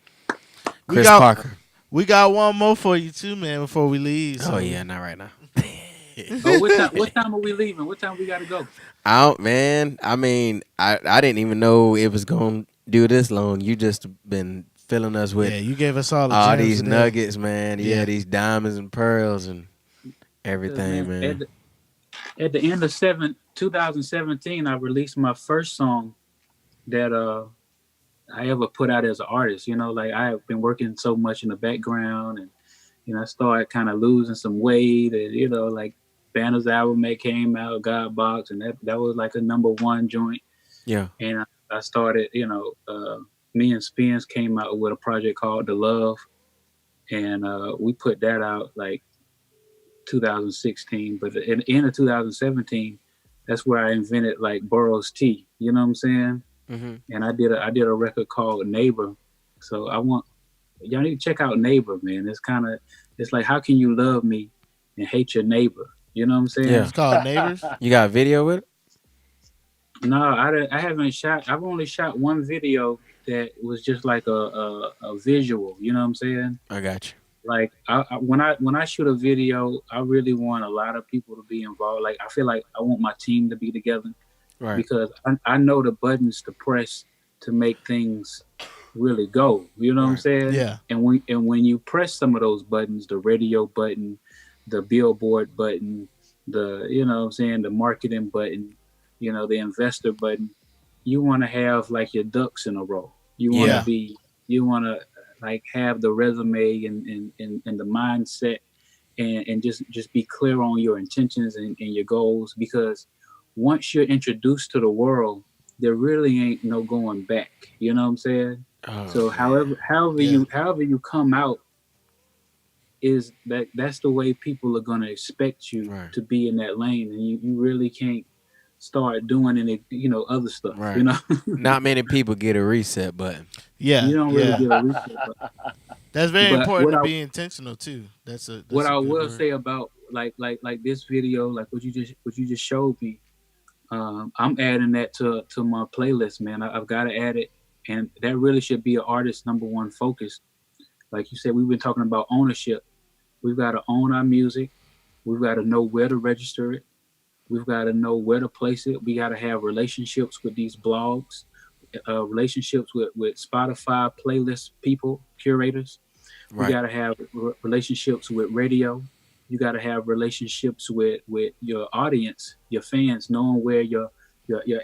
We Chris got Parker. we got one more for you too, man, before we leave. Oh So yeah, not right now. Oh, what time? What time are we leaving? What time we got to go? Out, man. I mean, I didn't even know it was gonna do this long. You just been filling us with yeah, you gave us all the all gems these today. nuggets, man. Yeah, Yeah. these diamonds and pearls and Because everything, man, man. at the end of 2017, I released my first song that I ever put out as an artist. You know, like I have been working so much in the background, and I started kind of losing some weight, and like Banner's album that came out, God Box, and that was like a number one joint. Yeah. And I started, me and Spence came out with a project called The Love, and we put that out like 2016. But in the end of 2017, that's where I invented like Burroughs tea. You know what I'm saying? Hmm. And I did a record called Neighbor. So I want y'all need to check out Neighbor, man. It's like, how can you love me and hate your neighbor? You know what I'm saying? Yeah. it's called Neighbors. You got a video with it? No, I haven't shot. I've only shot one video that was just like a visual. You know what I'm saying? I got you. Like when I shoot a video, I really want a lot of people to be involved. Like I feel like I want my team to be together Right. because I know the buttons to press to make things really go. You know what I'm Right. saying? Yeah. And when you press some of those buttons, the radio button, the billboard button, the what I'm saying, the marketing button, the investor button, you want to have like your ducks in a row. You want to Yeah. you want to like have the resume and the mindset and just be clear on your intentions and your goals, because once you're introduced to the world, there really ain't no going back. You know what I'm saying? Oh So man. Yeah. however you come out, that's the way people are gonna expect you Right. to be in that lane, and you really can't start doing any other stuff. Right. Not many people get a reset button. Yeah. You don't really Yeah. get a reset. That's very But important to be intentional too. what That's a I good will word. say about like this video, like what you just showed me, I'm adding that to my playlist, man. I've got to add it, and that really should be an artist's number one focus. Like you said, we've been talking about ownership. We've got to own our music. We've got to know where to register it. We've got to know where to place it. We got to have relationships with these blogs, relationships with Spotify playlist people, curators. We Right. got to have relationships with radio. You got to have relationships with your audience, your fans, knowing where your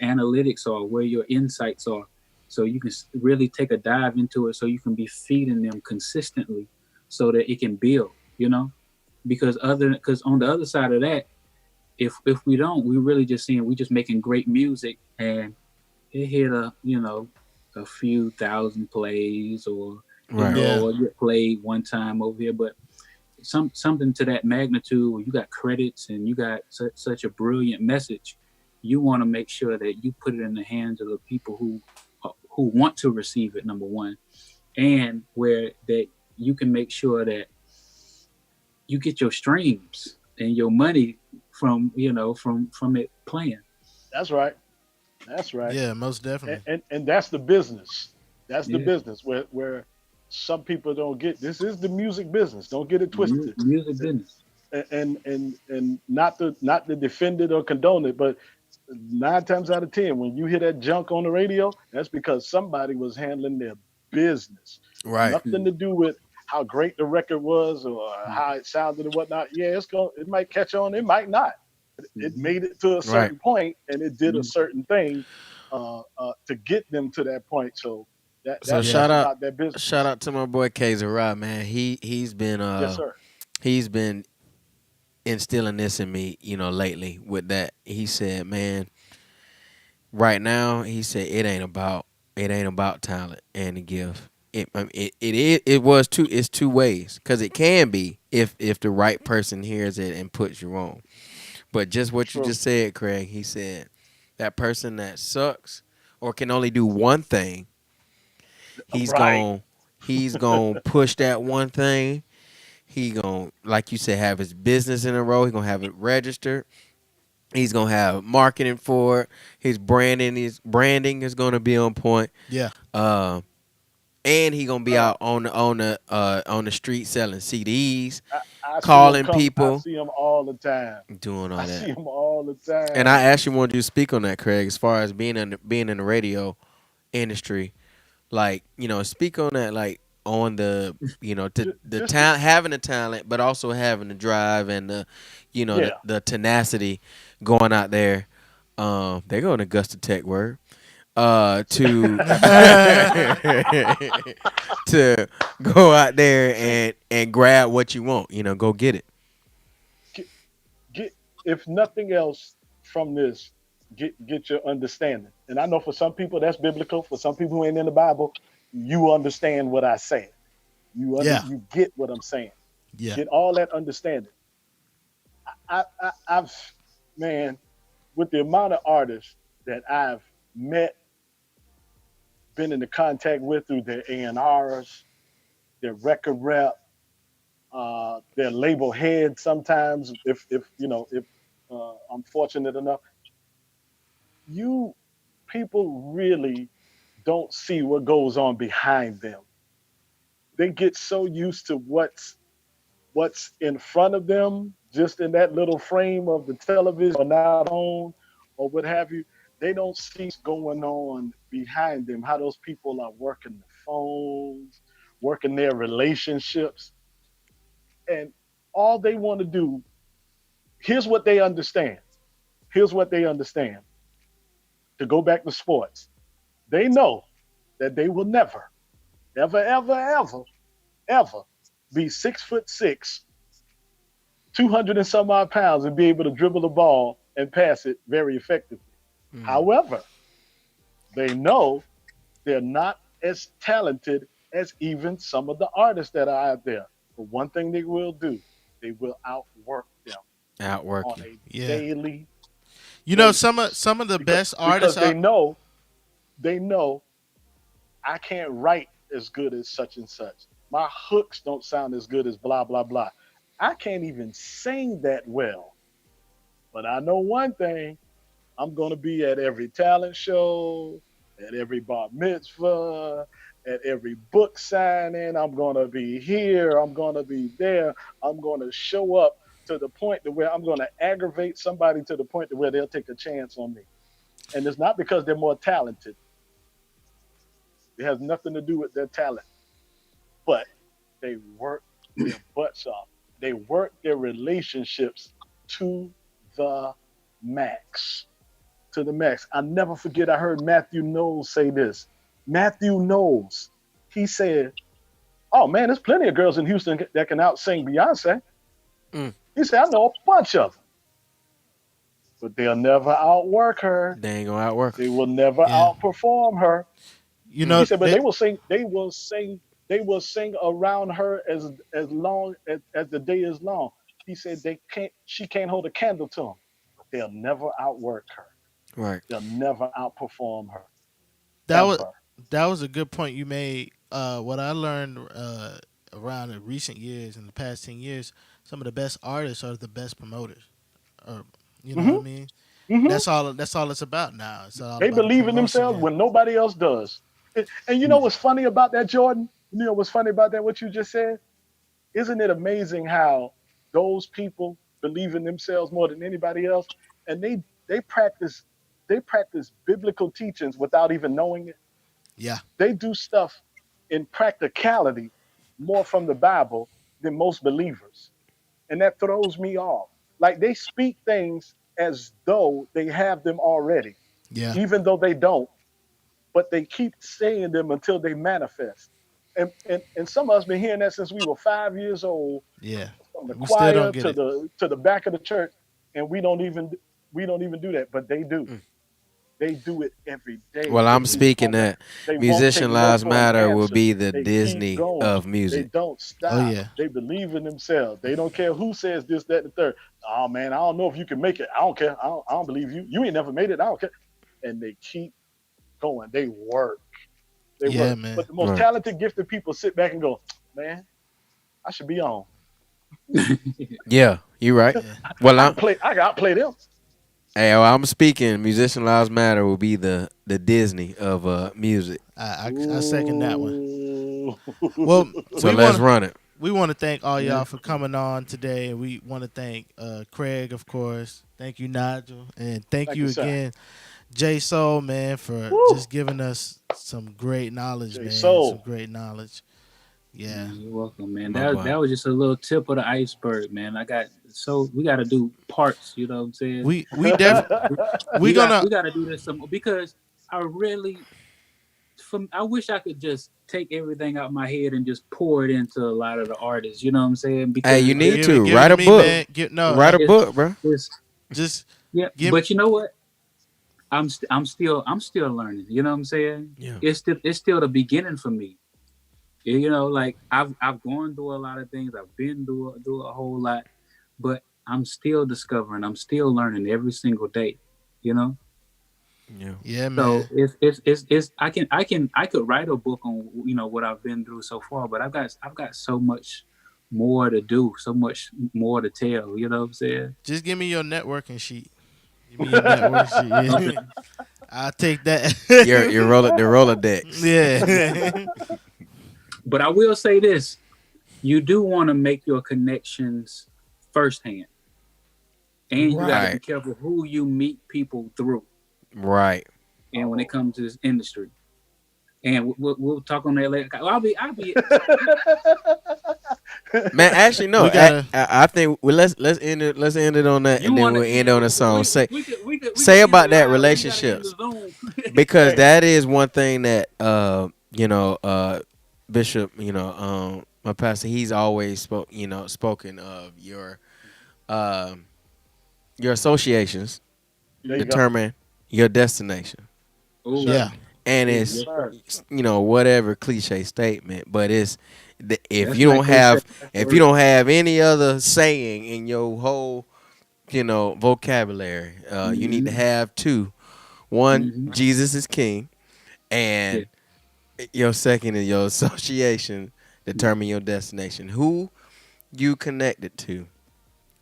analytics are, where your insights are, so you can really take a dive into it, so you can be feeding them consistently, so that it can build. Because on the other side of that, if we don't, we really just seeing we just making great music, and it hit a few thousand plays, or Right. Yeah. or get played one time over here, but something to that magnitude where you got credits and you got such a brilliant message, you want to make sure that you put it in the hands of the people who want to receive it, number one, and where that you can make sure that you get your streams and your money from it playing. That's right. That's right. Yeah, most And, definitely. and that's the business. That's the Yeah, business where some people don't get. This is the music business. Don't get it twisted. music business. And not to defend it or condone it, but 9 times out of 10, when you hear that junk on the radio, that's because somebody was handling their business. Right. Nothing to do with how great the record was or how it sounded and whatnot. Yeah, it might catch on, it might not. It Mhm. made it to a Right. certain point, and it did a Mhm. certain thing to get them to that point. So So Yeah. that's shout out, about that shout business. out to my boy Kaiser Rod, man. Yes, sir. He's been instilling this in me, lately with that. He said, man, right now, he said it ain't about talent and the gift. It's two ways, because it can be if the right person hears it and puts you on. But just what you True. just said, Craig, he said that person that sucks or can only do one thing, he's Right. going he's going to push that one thing. He gonna, like you said, have his business in a row. He gonna have it registered. He's gonna have marketing for it. His branding is gonna be on point. Yeah. Uh, and he gonna be Uh, out on the street selling CDs, I see him calling come. I people, see him all the time. doing I all see that. him all the And time. I actually wanted you to speak on that, Craig, as far as being in the radio industry. Like, speak on that, like on the, to the Just to, talent, having the talent, but also having the drive and the, yeah. the tenacity going out there. They're going to Augusta Tech word. To to go out there See, and grab what you want. Go get it. get, get if nothing else from this, get your understanding. And I know for some people that's biblical. For some people who ain't in the Bible, you understand what I say. Yeah. You get what I'm saying. Yeah. Get all that understanding. I've man, with the amount of artists that I've met, been in the contact with through their A&Rs, their record rep, their label head. Sometimes, if I'm fortunate enough, you people really don't see what goes on behind them. They get so used to what's in front of them, just in that little frame of the television or now phone or what have you. They don't see what's going on behind them, how those people are working the phones, working their relationships. And all they want to do, here's what they understand. Here's what they understand. To go back to sports, they know that they will never, ever, ever, ever, ever be 6'6", 200 and some odd pounds and be able to dribble the ball and pass it very effectively. Mm. However, they know they're not as talented as even some of the artists that are out there. But one thing they will do, they will outwork them Outwork on you. a Yeah. daily Some of basis the because best artists they are. know they know I can't write as good as such and such. My hooks don't sound as good as blah blah blah. I can't even sing that well, but I know one thing: I'm going to be at every talent show, at every bar mitzvah, at every book signing. I'm going to be here. I'm going to be there. I'm going to show up to the point to where I'm going to aggravate somebody to the point to where they'll take a chance on me. And it's not because they're more talented. It has nothing to do with their talent, but they work their butts off. They work their relationships to the max. To the max. I never forget, I heard Matthew Knowles say this. Matthew Knowles, he said, "Oh man, there's plenty of girls in Houston that can out sing Beyonce." Mm. He said, "I know a bunch of them, but they'll never outwork her. They ain't gonna outwork They will never Yeah. outperform her." You her. He know said, "But they. they will sing around her as long as the day is long." He said, she can't hold a candle to them, but they'll never outwork her. Right. They'll never outperform her, That was ever. a good point you made. What I learned around the recent years, in the past 10 years, some of the best artists are the best promoters. Or, you know what I Hmm. mean? Hmm. That's all. That's all it's about now. It's all They about the believe in promotion. themselves And when nobody else does. And you know what's funny about that, Jordan? You know what's funny about that, what you just said? Isn't it amazing how those people believe in themselves more than anybody else? And they practice they practice biblical teachings without even knowing it. yeah, They do stuff in practicality more from the Bible than most believers. And that throws me off. Like they speak things as though they have them already, yeah, even though they don't, but they keep saying them until they manifest. And some of us been hearing that since we were 5 years old, yeah. from the We still don't choir get it. to the back of the church, and we don't even do that, but they do. Mm. They do it every day. Well, They I'm keep speaking going. that They won't take musician no lives for an matter will answer. be the They keep Disney going. of They music. don't Oh stop. yeah, They believe in themselves. They don't care who says this, that, and the third. Oh man, I don't know if you can make it. I don't care. I don't believe you. You ain't never made it. I don't care. And they keep going. They work. They yeah, work. man. But the most Right. talented, gifted people sit back and go, man, I should be on. Yeah, you're right. Yeah, Well, I got to play them. well, I'm speaking. Musician Lives Matter will be the Disney of music. I second that one. Ooh. Well, So we let's want run it. we want to thank all Yeah. y'all for coming on today, and we want to thank Craig, of course. Thank you, Nigel, and thank Thank you, you sir. again, J Soul, man, for Woo. just giving us some great knowledge, J man. Some Soul. great knowledge. Yeah, You're welcome, man. My That boy. that was just a little tip of the iceberg, man. We got to do parts. You know what I'm saying? we def we gonna We got to do this some because I really, I wish I could just take everything out my head and just pour it into a lot of the artists. You know what I'm saying? Hey, you Because need give to it write to a me, book. man. Get no, Write a it's book, bro. it's just yeah. give. But you know what? I'm still learning. You know what I'm saying? Yeah. It's still the beginning for me. You know, like I've gone through a lot of things. I've been through a whole lot, but I'm still discovering. I'm still learning every single day. You know, Yeah. Yeah, so man. it's I could write a book on what I've been through so far, but I've got so much more to do, so much more to tell. You know what I'm saying? Just give me your networking sheet. Give me your network Okay. sheet. I'll take that. Your the Rolodex. Yeah. But I will say this: you do want to make your connections firsthand, and you got to be Right. careful who you meet people through. Right. And when it comes to this industry, and we'll talk on that later. I'll be Man, actually, no. we gotta. I think let's end it. Let's end it on that, you and then want we'll to end on a song. we Say could end about it that live. We got to end the relationships Zoom. because Hey, that is one thing that Bishop, my pastor, he's always spoken of um your associations there you Mhm. go. determine your destination, Yes, Oh sir. Yeah. yeah, and Yes, it's yes sir. sir. whatever cliche statement, but it's if That's you not don't cliche. have That's if you word. don't have any other saying in your whole vocabulary, you need to Hmm. have two. One, Hmm. Jesus is king, Yeah. and your second is your association determine your destination. Who you connected to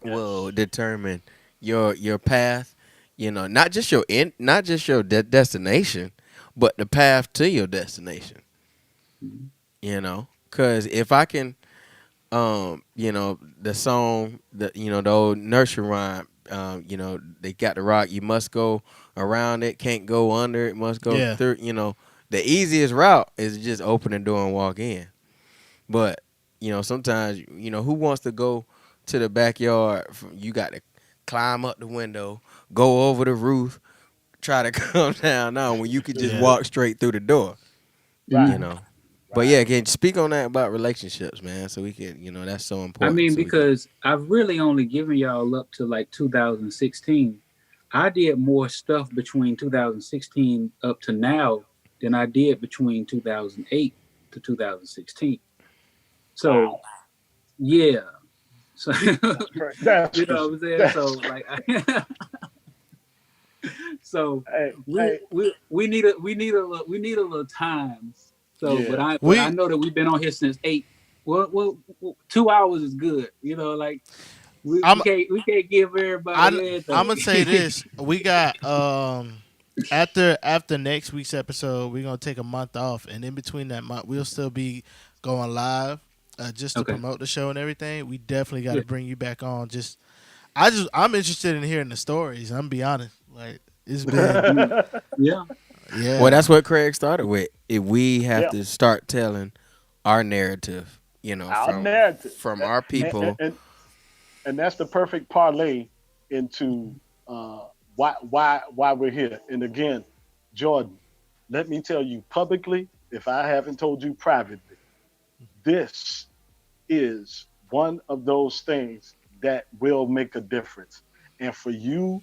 will Yes. determine your path. Not just your not just your destination, but the path to your destination. Mhm. Because if I can, the song, the old nursery rhyme, they got the rock. You must go around it, can't go under it, must go Yeah. through. The easiest route is just open the door and walk in. But sometimes who wants to go to the backyard? You got to climb up the window, go over the roof, try to come down now when you could just Yeah. walk straight through the door. Right. You Mhm. know. But Right. yeah, can you speak on that about relationships, man? So we can, that's so I important. mean, So we can. because I've really only given y'all up to like 2016. I did more stuff between 2016 up to now than I did between 2008 to 2016. So Wow. yeah, so That's crazy. That's you know crazy. what I'm saying. So That's like, so hey, we hey, we need a we need a little time. So, yeah. but I We. know that we've been on here since eight. Well, 2 hours is good. You know, like I'm. we can't give I'm. everybody I'm gonna say everything. this. We got after next week's episode, we're gonna take a month off, and in between that month, we'll still be going live, just to Okay. promote the show and everything. We definitely got Yeah. to bring you back on. I'm interested in hearing the stories. I'm gonna be honest. Like it's been, Mm. Yeah. Well, yeah, that's what Craig started with. If we have Yeah. to start telling our narrative, Our from narrative. our And, people. and that's the perfect parlay into why we're here. And again, Jordan, let me tell you publicly, if I haven't told you privately, this is one of those things that will make a difference. And for you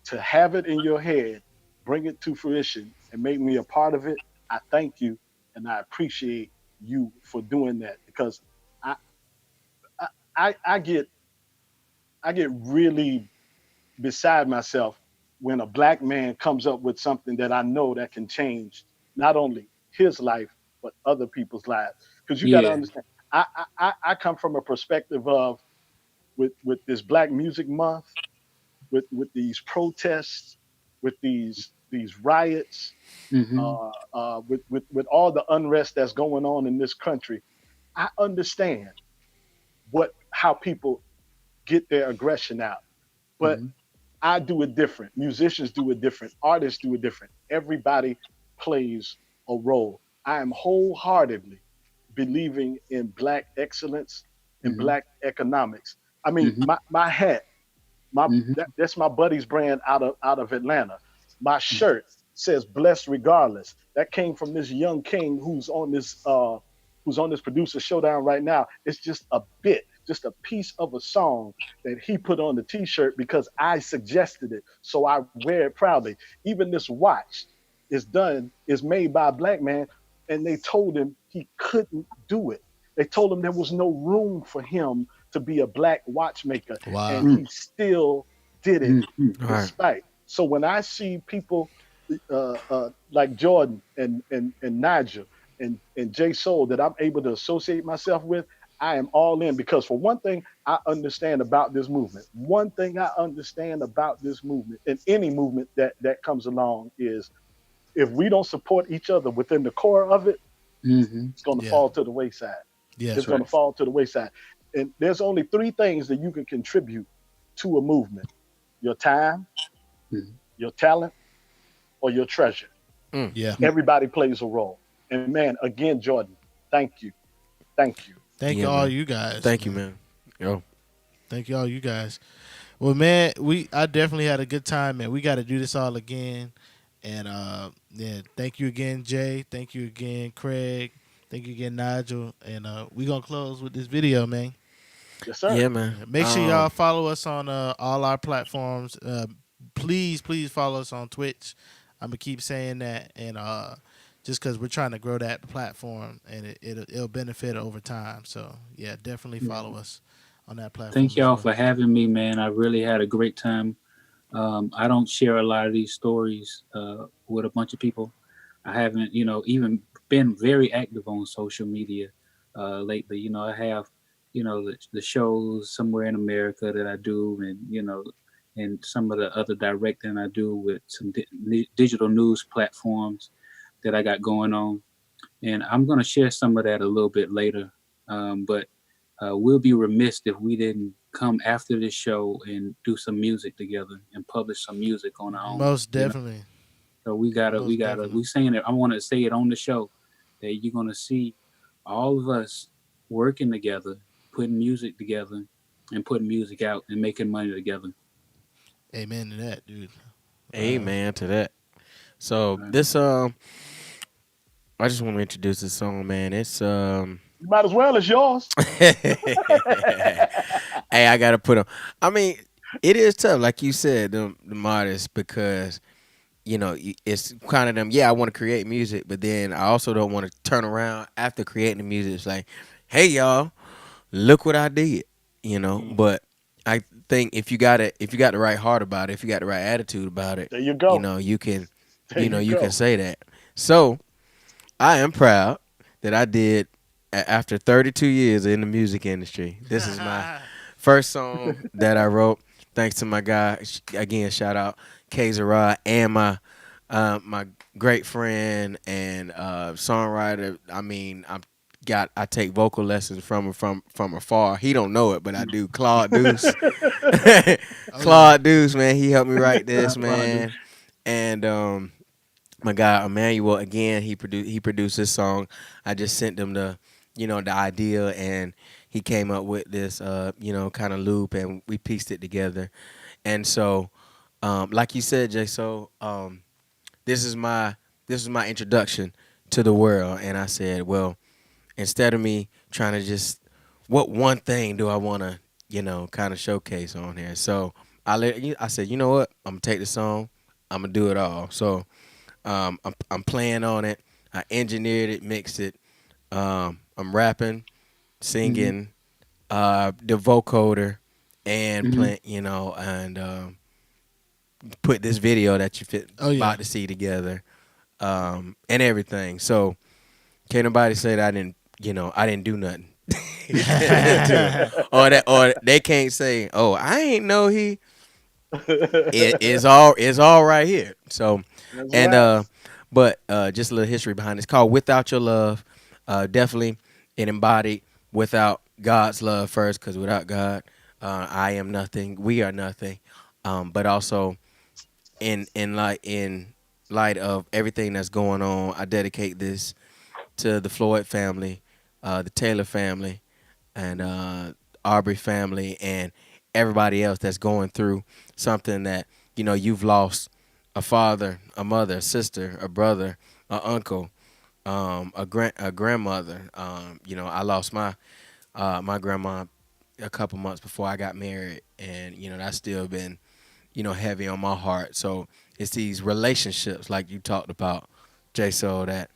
to have it in your head, bring it to fruition, and make me a part of it, I thank you and I appreciate you for doing that because I I, I get really beside myself when a black man comes up with something that I know that can change not only his life but other people's lives. Because you got to Yeah. understand, I come from a perspective of with this Black Music Month, with these protests, with these riots, Mhm. with all the unrest that's going on in this country, I understand what how people get their aggression out, but Mhm. I do it different. Musicians do it different. Artists do it different. Everybody plays a role. I am wholeheartedly believing in Black excellence and Mhm. Black economics. I mean, Mhm. my hat, Mhm. that's my buddy's brand out of Atlanta. My shirt says "Blessed Regardless." That came from this young king who's on this producer showdown right now. It's just a bit, just a piece of a song that he put on the T-shirt because I suggested it, so I wear it proudly. Even this watch is made by a Black man, and they told him he couldn't do it. They told him there was no room for him to be a Black watchmaker, and Wow. Mhm. he still did it Mhm. All right. despite. So when I see people like Jordan and Nigel and Jay Soul that I'm able to associate myself with, I am all in because for one thing, I understand about this movement. One thing I understand about this movement and any movement that comes along is if we don't support each other within the core of it, Mhm. it's going to Yeah. fall to the wayside. Yeah. It's That's going right. to fall to the wayside. And there's only three things that you can contribute to a movement: your time, Mhm. your talent, or your treasure. Mm. Yeah. Everybody plays a role. And man, again, Jordan, thank you. Thank you. Thank Yeah, all man. you guys, Thank you, man. man. Yo. Thank you all you guys. Well, man, I definitely had a good time, man. We got to do this all again. And yeah, thank you again, Jay. Thank you again, Craig. Thank you again, Nigel. And we gonna close with this video, man. Yes, sir. Yeah, man. Yeah, make sure y'all follow us on all our platforms. Please, please follow us on Twitch. I'm gonna keep saying that, and just because we're trying to grow that platform, and it'll benefit over time. So yeah, definitely Yeah. follow us on that Thank platform as y'all well. for having me, man. I really had a great time. I don't share a lot of these stories with a bunch of people. I haven't, even been very active on social media lately. I have, the shows somewhere in America that I do, and and some of the other directing I do with some digital news platforms that I got going on. And I'm going to share some of that a little bit later. But we'll be remiss if we didn't come after this show and do some music together and publish some music on our own. Most definitely, So we most definitely. saying it. I want to say it on the show that you're going to see all of us working together, putting music together, and putting music out and making money together. Amen to that, dude. Uh, Amen to that. So Right. this I just want to introduce this song, man. It's You might as well. It's yours. Hey, I gotta put on. I mean, it is tough, like you said, the artists, because it's kind of them. Yeah, I want to create music, but then I also don't want to turn around after creating the music. It's like, hey, y'all, look what I did. Mhm. But I think if you got the right heart about it, if you got the right attitude about it, There you go. you can, There you you can go. say that. So I am proud that I did after 32 years in the music industry. This is my first song that I wrote. Thanks to my guy again. Shout out K Zara and my great friend and songwriter. I mean, I take vocal lessons from him from afar. He don't know it, but I do. Claude Deuce, oh yeah. Claude Deuce, man. He helped me write this, Well, man. And my guy Emmanuel again, he produced this song. I just sent him the idea, and he came up with this kind of loop, and we pieced it together. And so, like you said, Jay, so this is my introduction to the world. And I said, well, instead of me trying to just what one thing do I want to kind of showcase on here, so I said, you know what, I'm gonna take the song, I'm gonna do it all. So I'm playing on it. I engineered it, mixed it. I'm rapping, mm-hmm, singing, the vocoder, and mm-hmm, playing, and put this video that you fit Oh yeah. about to see together, and everything. So can't nobody say that I didn't do nothing. or they can't say, "Oh, I ain't know he." It's all right here. So, That's and right. but just a little history behind it. It's called "Without Your Love." Definitely, it embodied without God's love first, because without God, I am nothing. We are nothing. But also in light of everything that's going on, I dedicate this to the Floyd family, the Taylor family, and Aubrey family, and everybody else that's going through something that you've lost a father, a mother, a sister, a brother, a uncle, a grandmother. I lost my grandma a couple months before I got married, and that's still been heavy on my heart. So it's these relationships like you talked about, Jay, so that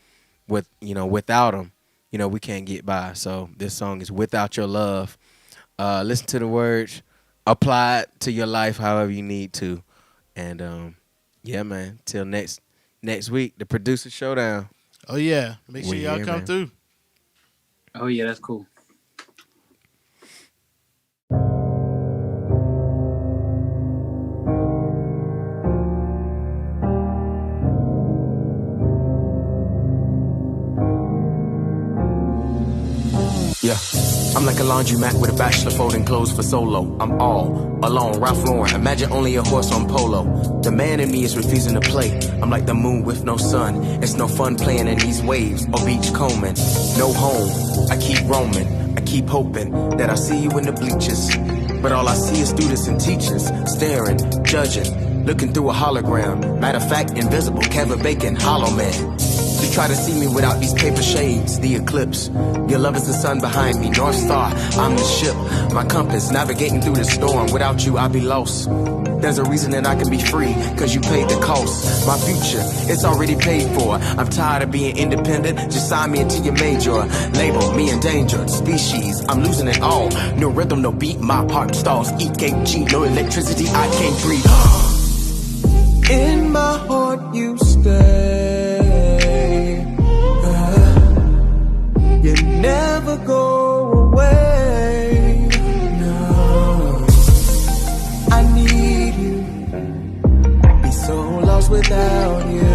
without them, we can't get by. So this song is "Without Your Love." Listen to the words, apply it to your life however you need to, and yeah, man. Till next week, the producer showdown. Oh yeah, make sure We y'all here, come man. through. Oh yeah, that's cool. Yeah, I'm like a laundromat with a bachelor folding clothes for solo. I'm all alone, Ralph Lauren. Imagine only a horse on polo. The man in me is refusing to play. I'm like the moon with no sun. It's no fun playing in these waves or beach combing. No home, I keep roaming. I keep hoping that I see you in the bleachers. But all I see is students and teachers staring, judging, looking through a hologram. Matter of fact, invisible, Kevin Bacon, hollow man. You try to see me without these paper shades, the eclipse. Your love is the sun behind me, North Star, I'm the ship. My compass, navigating through the storm. Without you, I'll be lost. There's a reason that I can be free, cause you paid the cost. My future, it's already paid for. I'm tired of being independent, just sign me into your major. Label me endangered species, I'm losing it all. No rhythm, no beat, my heart stalls. EKG, no electricity, I can't breathe. In my heart you stay. You never go away. No, I need you. Be so lost without you.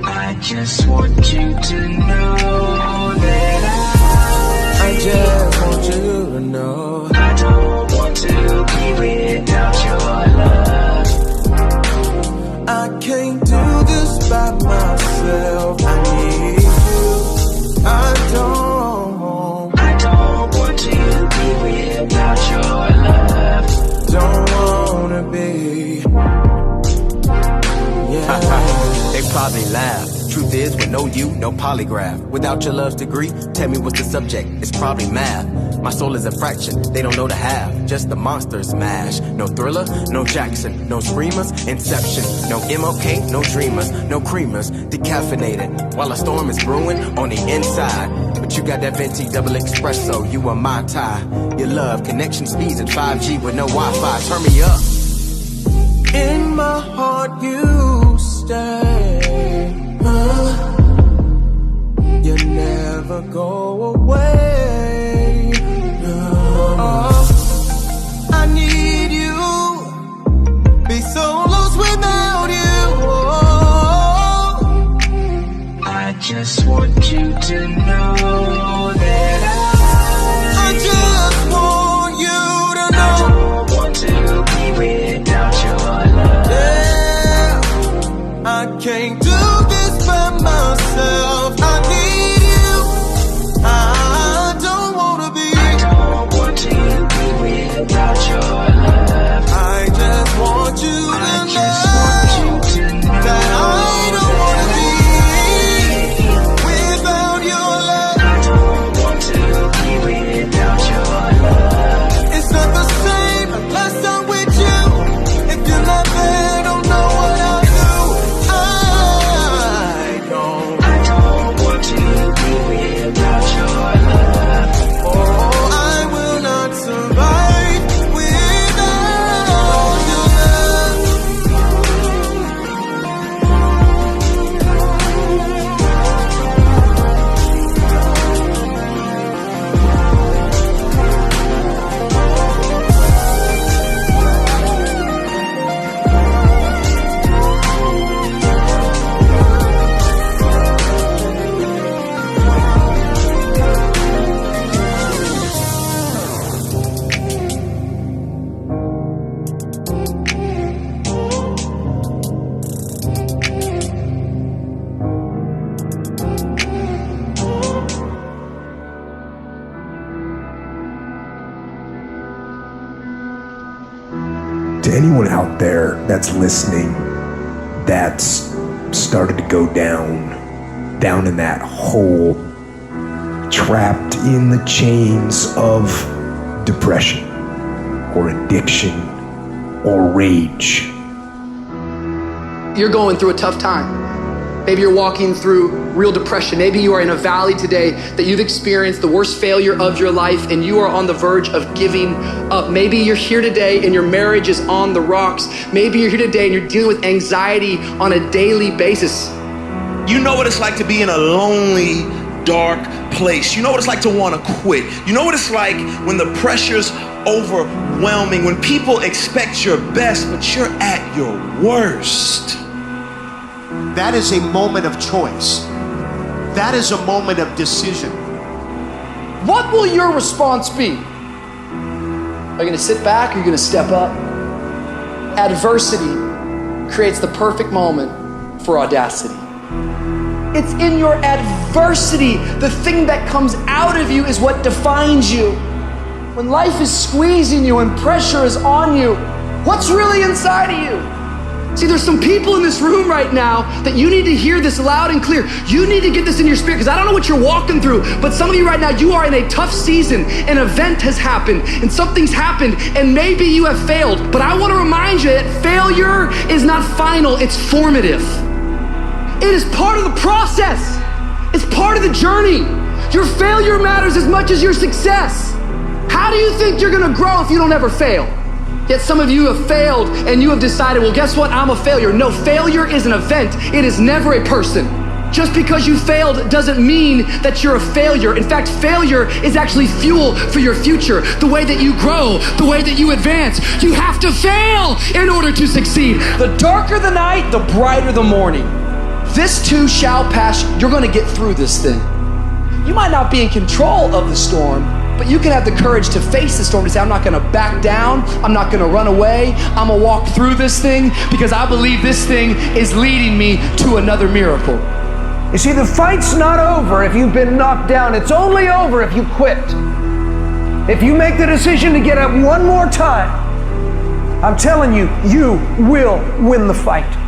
I just want you to know that I just want you to know I don't want to be without your love. I can't do this by myself. I need you. I don't want to be without your love. Don't wanna be. Yeah. They probably laugh. Truth is, with no you, no polygraph. Without your love's degree, tell me what's the subject. It's probably math. My soul is a fraction, they don't know the half. Just the monsters mash. No Thriller, no Jackson, no Screamers, Inception. No MLK, no Dreamers, no Creamers, decaffeinated. While a storm is brewing on the inside. But you got that venti double espresso, you are my tie. Your love, connection speeds at 5G with no Wi-Fi. Turn me up. In my heart you stay. You never go away. No. I need you. Be so lost without you. I just want you to know that I just want you to know. I don't want to be without your love. Yeah. I can't do this by myself. I need you. I don't want to be without your love. I just want you to know that I don't want to be without your love. I don't want to be without your love. It's not the same unless I'm with you. If you're not there, don't know what I'll do. anyone out there that's listening that's started to go down in that hole, trapped in the chains of depression or addiction or rage. You're going through a tough time. Maybe you're walking through real depression. Maybe you are in a valley today that you've experienced the worst failure of your life and you are on the verge of giving up. Maybe you're here today and your marriage is on the rocks. Maybe you're here today and you're dealing with anxiety on a daily basis. You know what it's like to be in a lonely, dark place. You know what it's like to want to quit. You know what it's like when the pressure's overwhelming, when people expect your best, but you're at your worst. That is a moment of choice. That is a moment of decision. What will your response be? Are you going to sit back or are you going to step up? Adversity creates the perfect moment for audacity. It's in your adversity, the thing that comes out of you is what defines you. When life is squeezing you and pressure is on you, what's really inside of you? See, there's some people in this room right now that you need to hear this loud and clear. You need to get this in your spirit, because I don't know what you're walking through, but some of you right now, you are in a tough season. An event has happened and something's happened and maybe you have failed. But I want to remind you that failure is not final, it's formative. It is part of the process. It's part of the journey. Your failure matters as much as your success. How do you think you're gonna grow if you don't ever fail? Yet some of you have failed and you have decided, well, guess what? I'm a failure. No, failure is an event. It is never a person. Just because you failed doesn't mean that you're a failure. In fact, failure is actually fuel for your future. The way that you grow, the way that you advance, you have to fail in order to succeed. The darker the night, the brighter the morning. This too shall pass. You're gonna get through this thing. You might not be in control of the storm, but you can have the courage to face the storm, to say, I'm not gonna back down, I'm not gonna run away, I'm gonna walk through this thing because I believe this thing is leading me to another miracle. You see, the fight's not over if you've been knocked down, it's only over if you quit. If you make the decision to get up one more time, I'm telling you, you will win the fight.